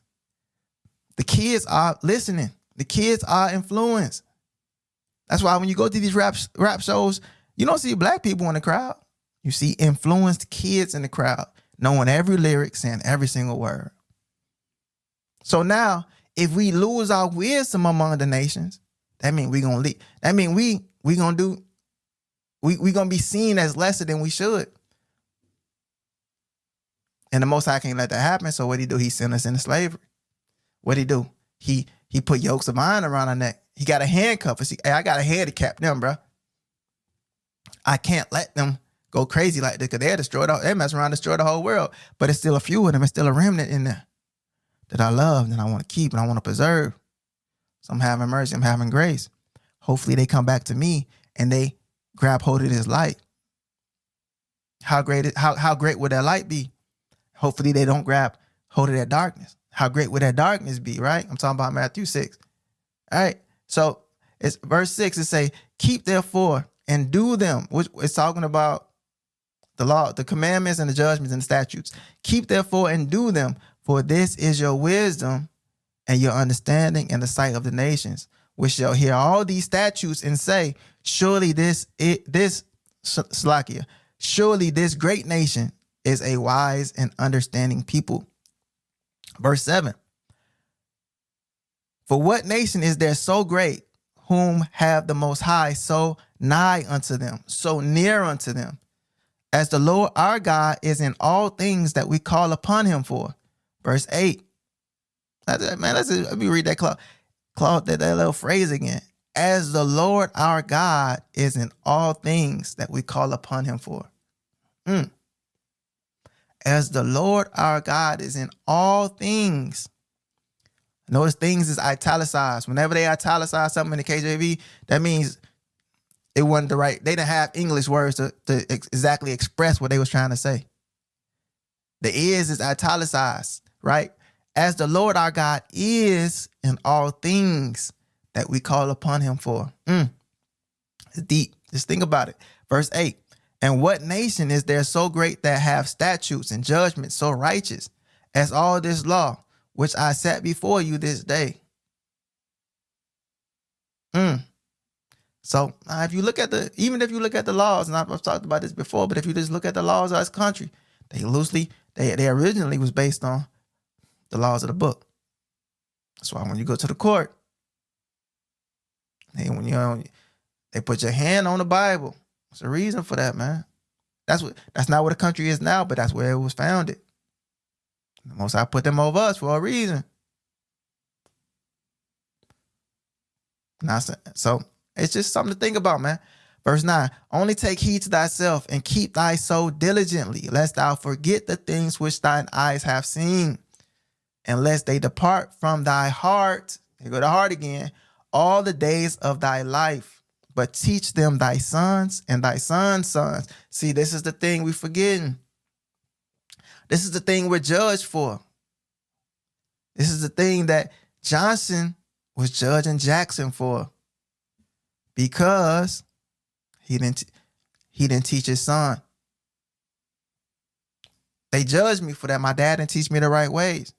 The kids are listening. The kids are influenced. That's why when you go to these rap shows, you don't see black people in the crowd. You see influenced kids in the crowd, knowing every lyric, saying every single word. So now, if we lose our wisdom among the nations, that means we're gonna leave. That means we gonna be seen as lesser than we should. And the Most High can't let that happen. So what he do? He sent us into slavery. What he do? He put yokes of iron around our neck. He got a handcuff. See, hey, I got a handicap them, bro. I can't let them go crazy like this because they mess around, destroy the whole world. But it's still a few of them. It's still a remnant in there that I love and I want to keep and I want to preserve. So I'm having mercy. I'm having grace. Hopefully they come back to me and they grab hold of this light. How great would that light be? Hopefully they don't grab hold of that darkness. How great would that darkness be, right? I'm talking about Matthew 6. All right. So it's verse 6. It say, keep therefore and do them, which is talking about the law, the commandments and the judgments and the statutes. Keep therefore and do them, for this is your wisdom and your understanding and the sight of the nations, which shall hear all these statutes and say, surely this great nation is a wise and understanding people. Verse 7. For what nation is there so great, whom have the Most High so nigh unto them, so near unto them, as the Lord our God is in all things that we call upon him for? Verse 8. Man, let me read that Claude, that little phrase again. As the Lord our God is in all things that we call upon him for. As the Lord our God is in all things Notice things is italicized. Whenever they italicize something in the KJV, that means it wasn't the right. They didn't have English words to exactly express what they was trying to say. The is italicized, right? As the Lord our God is in all things that we call upon him for. It's deep. Just think about it. Verse 8. And what nation is there so great that have statutes and judgments so righteous as all this law, which I set before you this day? So if you look at even if you look at the laws, and I've talked about this before, but if you just look at the laws of this country, they originally was based on the laws of the book. That's why when you go to the court, they put your hand on the Bible. There's a reason for that, man. That's not what the country is now, but that's where it was founded. The Most High put them over us for a reason. So it's just something to think about, man. Verse 9, only take heed to thyself and keep thy soul diligently, lest thou forget the things which thine eyes have seen, and lest they depart from thy heart. Here go the heart again. All the days of thy life, but teach them thy sons and thy sons' sons. See, this is the thing we're forgetting. This is the thing we're judged for. This is the thing that Johnson was judging Jackson for, because he didn't teach his son. They judged me for that. My dad didn't teach me the right ways.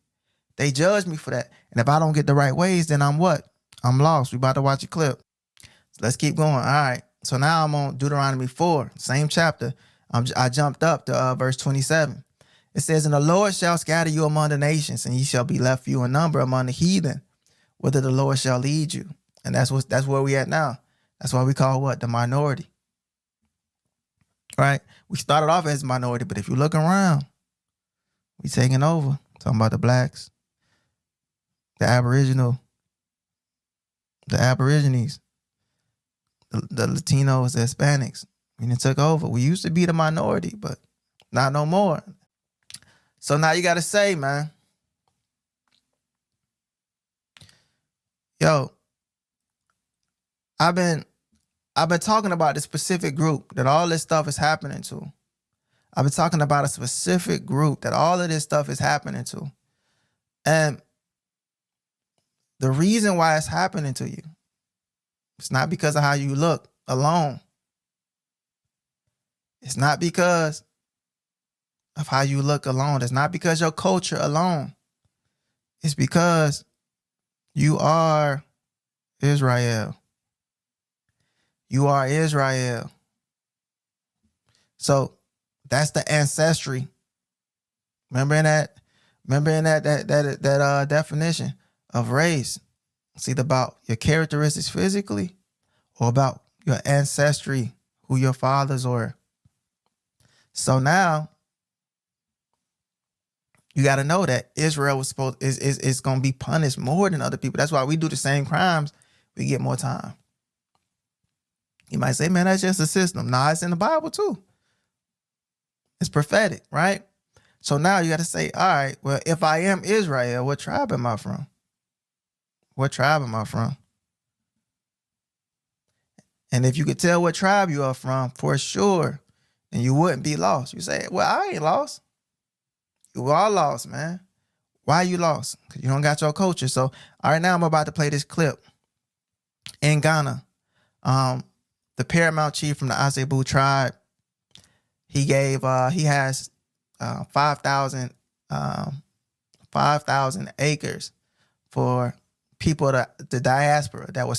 They judged me for that. And if I don't get the right ways, then I'm what? I'm lost. We about to watch a clip. So let's keep going. All right. So now I'm on Deuteronomy 4, same chapter. I jumped up to verse 27. It says, and the Lord shall scatter you among the nations, and ye shall be left few in number among the heathen, whither the Lord shall lead you. And that's where we at now. That's why we call what? The minority. Right? We started off as a minority, but if you look around, we taking over. Talking about the blacks, the Aborigines, the Latinos, the Hispanics. We done took over. We used to be the minority, but not no more. So now you got to say, man, yo, I've been talking about this specific group that all this stuff is happening to. I've been talking about a specific group that all of this stuff is happening to. And the reason why it's happening to you, it's not because of how you look alone. It's not because of how you look alone. It's not because your culture alone. It's because you are Israel. You are Israel. So that's the ancestry. Remember in that definition of race. It's either about your characteristics physically or about your ancestry, who your fathers were. So now you got to know that Israel is going to be punished more than other people. That's why we do the same crimes. We get more time. You might say, man, that's just a system. Nah, it's in the Bible too. It's prophetic, right? So now you got to say, all right, well, if I am Israel, what tribe am I from? What tribe am I from? And if you could tell what tribe you are from, for sure, then you wouldn't be lost. You say, well, I ain't lost. You are lost, man. Why you lost? Because you don't got your culture. So, all right, now I'm about to play this clip. In Ghana, the paramount chief from the Asebu tribe, he has 5,000 acres for people, the diaspora that were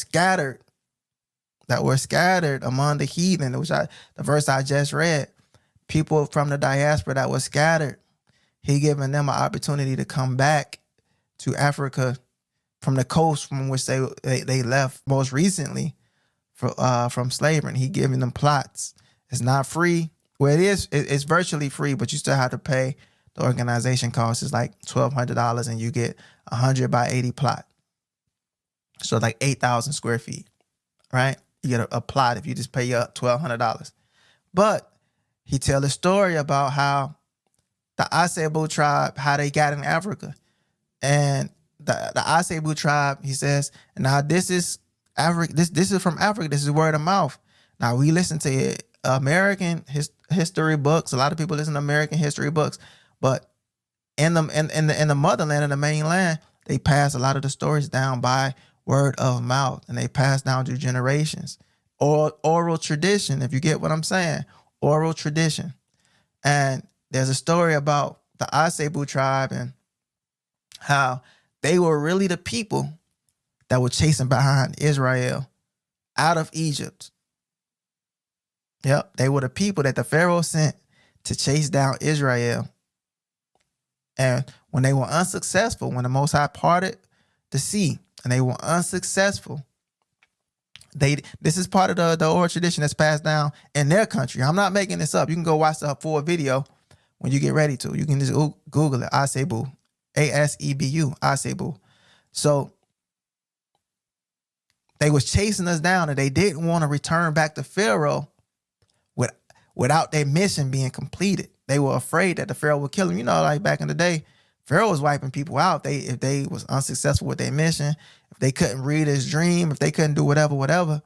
scattered among the heathen, the verse I just read. People from the diaspora that were scattered, he giving them an opportunity to come back to Africa from the coast from which they left most recently from slavery. And he giving them plots. It's not free. Well, it's virtually free, but you still have to pay. The organization cost is like $1,200, and you get 100 by 80 plot. So like 8,000 square feet, right? You get a plot if you just pay up $1,200. But he tell a story about how the Asebu tribe, how they got in Africa. And the Asebu tribe, he says, now this is Africa. This is from Africa. This is word of mouth. Now we listen to American history books. A lot of people listen to American history books, but in the motherland, in the mainland, they pass a lot of the stories down by word of mouth, and they pass down through generations, or oral tradition. If you get what I'm saying, oral tradition. And there's a story about the Asebu tribe and how they were really the people that were chasing behind Israel out of Egypt. Yep, they were the people that the Pharaoh sent to chase down Israel. And when they were unsuccessful, when the Most High parted the sea and they were unsuccessful, this is part of the oral tradition that's passed down in their country. I'm not making this up. You can go watch the full video when you get ready to. You can just Google it, Asebu, Asebu, Asebu. So they was chasing us down, and they didn't want to return back to Pharaoh without their mission being completed. They were afraid that the Pharaoh would kill them. You know, like back in the day, Pharaoh was wiping people out. If they was unsuccessful with their mission, if they couldn't read his dream, if they couldn't do whatever,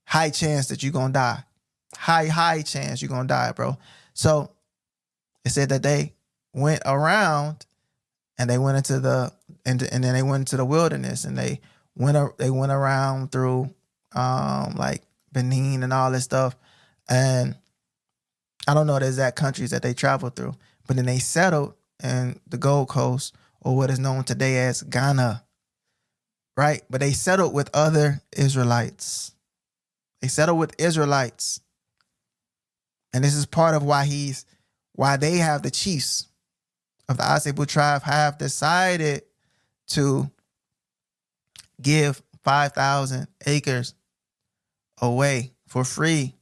high chance that you're going to die. High chance you're going to die, bro. So it said that they went around and they went into and then they went into the wilderness, and they went around through like Benin and all this stuff. And I don't know the exact countries that they traveled through, but then they settled in the Gold Coast, or what is known today as Ghana, right? But they settled with other Israelites. They settled with Israelites. And this is part of why they have the chiefs of the Asebu tribe have decided to give 5,000 acres away for free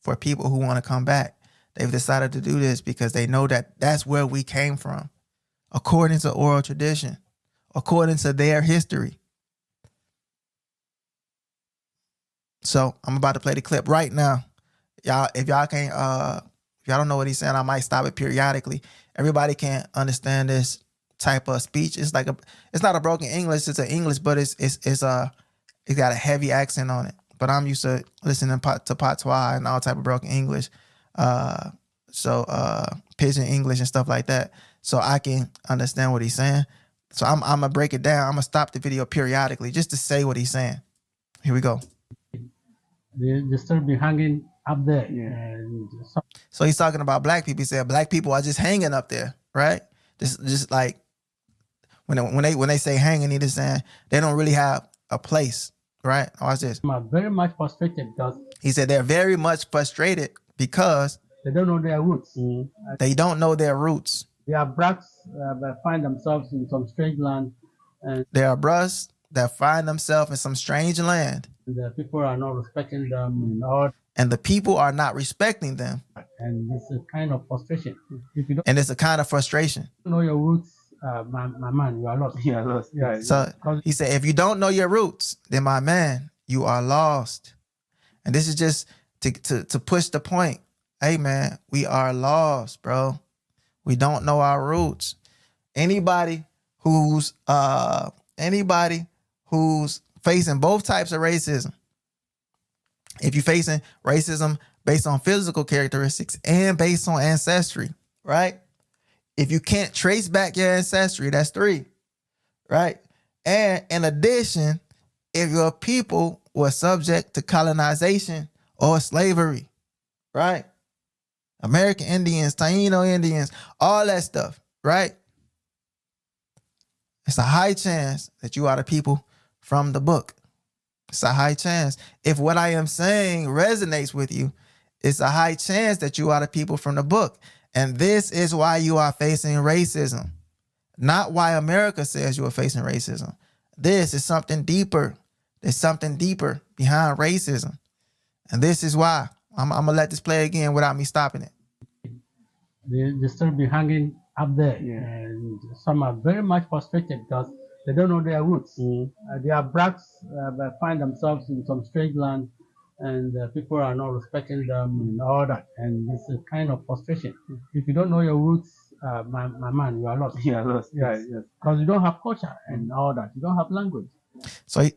for people who want to come back. They've decided to do this because they know that that's where we came from, according to oral tradition, according to their history. So I'm about to play the clip right now. Y'all, if y'all can't, if y'all don't know what he's saying, I might stop it periodically. Everybody can't understand this type of speech. It's not a broken English. It's an English, but it's got a heavy accent on it. But I'm used to listening to patois and all type of broken English. Pidgin English and stuff like that. So I can understand what he's saying. So I'm gonna break it down. I'm gonna stop the video periodically just to say what he's saying. Here we go. They still be hanging up there. Yeah. So he's talking about black people. He said black people are just hanging up there, right? Just like when they say hanging, he's just saying they don't really have a place, right? Watch this. I'm very much frustrated because he said they're very much frustrated because they don't know their roots. They don't know their roots. They are brats that find themselves in some strange land. And they are brats that find themselves in some strange land. The people are not respecting them. And the people are not respecting them. And it's a kind of frustration. And it's a kind of frustration. You know your roots, my man, you are lost. Yeah, lost. Yeah. So he said, if you don't know your roots, then my man, you are lost. And this is just to push the point. Hey man, we are lost, bro. We don't know our roots. Anybody who's facing both types of racism, if you're facing racism based on physical characteristics and based on ancestry, right? If you can't trace back your ancestry, that's 3, right? And in addition, if your people were subject to colonization or slavery, right? American Indians, Taino Indians, all that stuff, right? It's a high chance that you are the people from the book. It's a high chance. If what I am saying resonates with you, it's a high chance that you are the people from the book. And this is why you are facing racism. Not why America says you are facing racism. This is something deeper. There's something deeper behind racism. And this is why. I'm going to let this play again without me stopping it. They still be hanging up there. Yeah. And some are very much frustrated because they don't know their roots. They are brats that find themselves in some strange land, and people are not respecting them and all that. And it's a kind of frustration. If you don't know your roots, my man, you are lost. You are lost. Yes, yes. Because you don't have culture and all that. You don't have language. So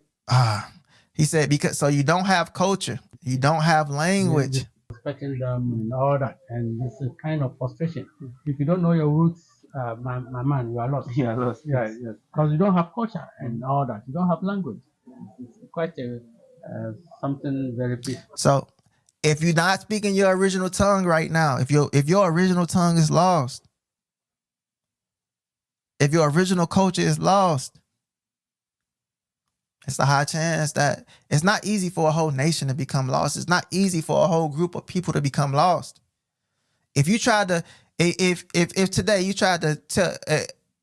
he said, because so you don't have culture, you don't have language. Respecting them and all that. And this is kind of frustration. If you don't know your roots, my man, you are lost. You are lost. Yes, yes. Because you don't have culture and all that. You don't have language. It's quite something very peaceful. So if you're not speaking your original tongue right now, if your original tongue is lost, if your original culture is lost, it's a high chance that it's not easy for a whole nation to become lost. It's not easy for a whole group of people to become lost. If you tried to, if today you tried to tell,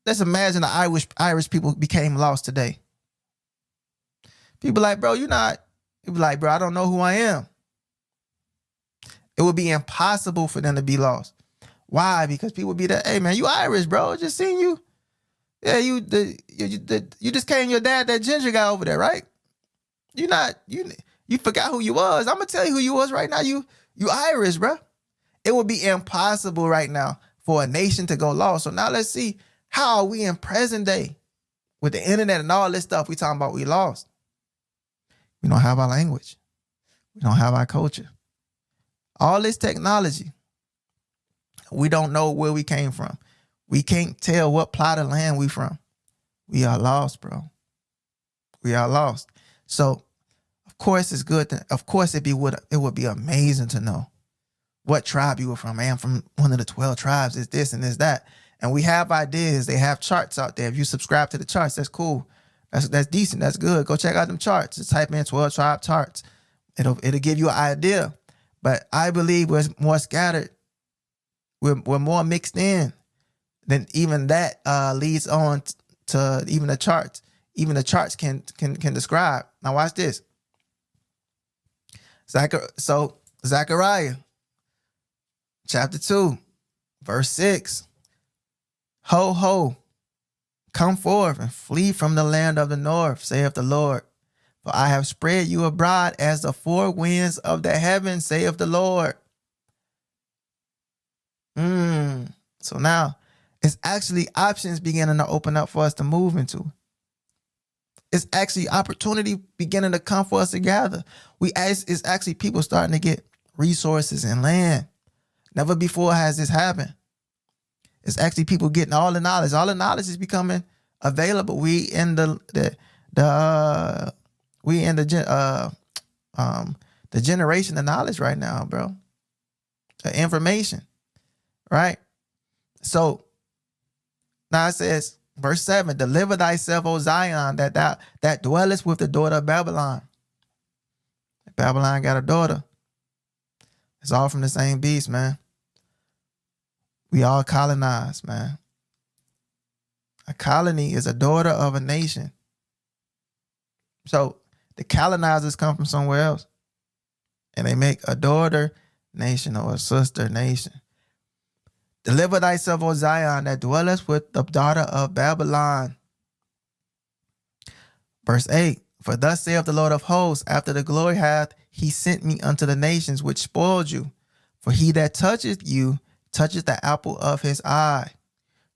let's imagine the Irish people became lost today. People like, bro, you're not. People like, bro, I don't know who I am. It would be impossible for them to be lost. Why? Because people would be that, hey man, you Irish, bro. Just seen you. Yeah, you just came your dad, that ginger guy over there, right? You forgot who you was. I'm gonna tell you who you was right now. You Irish, bro. It would be impossible right now for a nation to go lost. So now let's see, how are we in present day with the internet and all this stuff we talking about we lost? We don't have our language. We don't have our culture. All this technology, we don't know where we came from. We can't tell what plot of land we from. We are lost, bro. We are lost. So, of course, it's good. Of course, it would be amazing to know what tribe you were from. Man, I'm from one of the 12 tribes. It's this and it's that. And we have ideas. They have charts out there. If you subscribe to the charts, that's cool. That's decent. That's good. Go check out them charts. Just type in 12 tribe charts. It'll give you an idea. But I believe we're more scattered. We're more mixed in. Then even that leads on to even the charts. Even the charts can describe. Now watch this. Zechariah, chapter 2, verse 6. Ho, ho, come forth and flee from the land of the north, saith the Lord. For I have spread you abroad as the four winds of the heaven, saith the Lord. So now, it's actually options beginning to open up for us to move into. It's actually opportunity beginning to come for us to gather. It's actually people starting to get resources and land. Never before has this happened. It's actually people getting all the knowledge. All the knowledge is becoming available. We in the generation of knowledge right now, bro. The information, right? So now it says, verse 7, deliver thyself, O Zion, that dwellest with the daughter of Babylon. Babylon got a daughter. It's all from the same beast, man. We all colonized, man. A colony is a daughter of a nation. So the colonizers come from somewhere else. And they make a daughter nation or a sister nation. Deliver thyself, O Zion, that dwellest with the daughter of Babylon. Verse 8, for thus saith the Lord of hosts, after the glory hath he sent me unto the nations which spoiled you. For he that toucheth you toucheth the apple of his eye.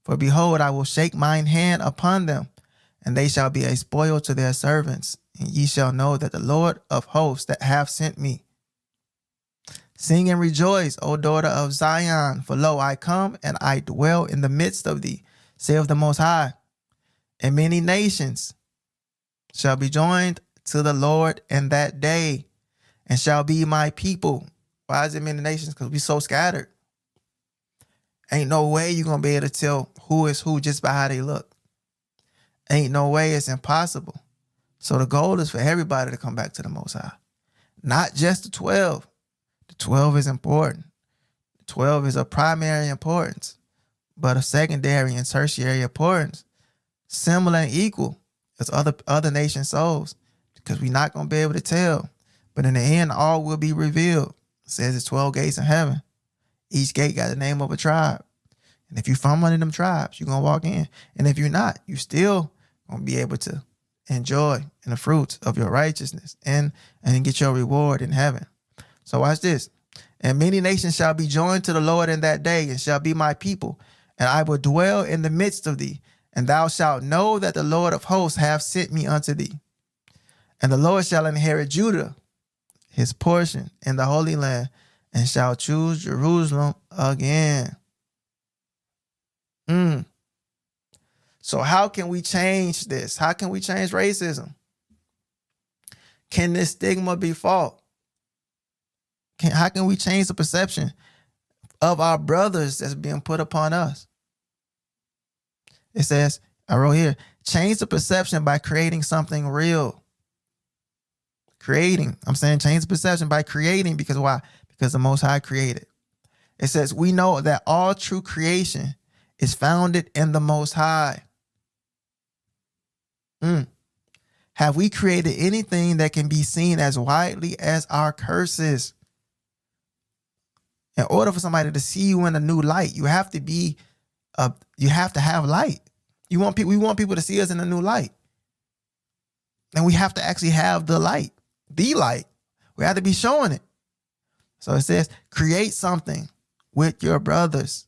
For behold, I will shake mine hand upon them, and they shall be a spoil to their servants. And ye shall know that the Lord of hosts that hath sent me. Sing and rejoice, O daughter of Zion, for lo, I come and I dwell in the midst of thee, saith the Most High. And many nations shall be joined to the Lord in that day, and shall be my people. Why is it many nations? Because we so scattered. Ain't no way you're going to be able to tell who is who just by how they look. Ain't no way. It's impossible. So the goal is for everybody to come back to the Most High. Not just the 12. The 12 is important. The 12 is of primary importance, but of secondary and tertiary importance. Similar and equal as other nation souls, because we're not going to be able to tell. But in the end, all will be revealed. It says it's 12 gates in heaven. Each gate got the name of a tribe. And if you're from one of them tribes, you're going to walk in. And if you're not, you still going to be able to enjoy in the fruits of your righteousness and get your reward in heaven. So watch this. And many nations shall be joined to the Lord in that day, and shall be my people. and I will dwell in the midst of thee, and thou shalt know that the Lord of hosts hath sent me unto thee. And the Lord shall inherit Judah, his portion in the Holy Land, and shall choose Jerusalem again. So how can we change this? How can we change racism? Can this stigma be fought? How can we change the perception of our brothers that's being put upon us? It says, I wrote here, change the perception by creating something real. Change the perception by creating, because why? Because the Most High created. It says, we know that all true creation is founded in the Most High. Have we created anything that can be seen as widely as our curses? In order for somebody to see you in a new light, you have to have light. We want people to see us in a new light. And we have to actually have the light. The light. We have to be showing it. So it says, create something with your brothers.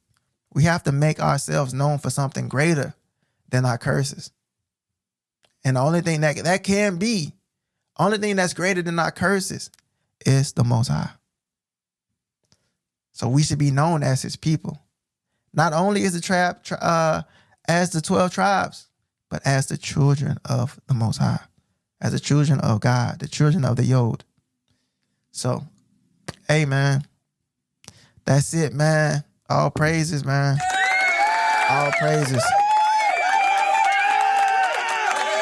We have to make ourselves known for something greater than our curses. And the only thing only thing that's greater than our curses is the Most High. So we should be known as his people. Not only as as the 12 tribes, but as the children of the Most High, as the children of God, the children of the Yod. So, hey, man, that's it, man. All praises, man. All praises.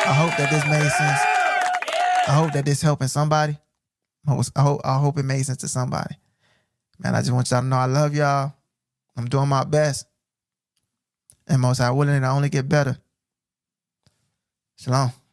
I hope that this made sense. I hope that this helping somebody. I hope it made sense to somebody. Man, I just want y'all to know I love y'all. I'm doing my best. And Most High willing, I only get better. Shalom.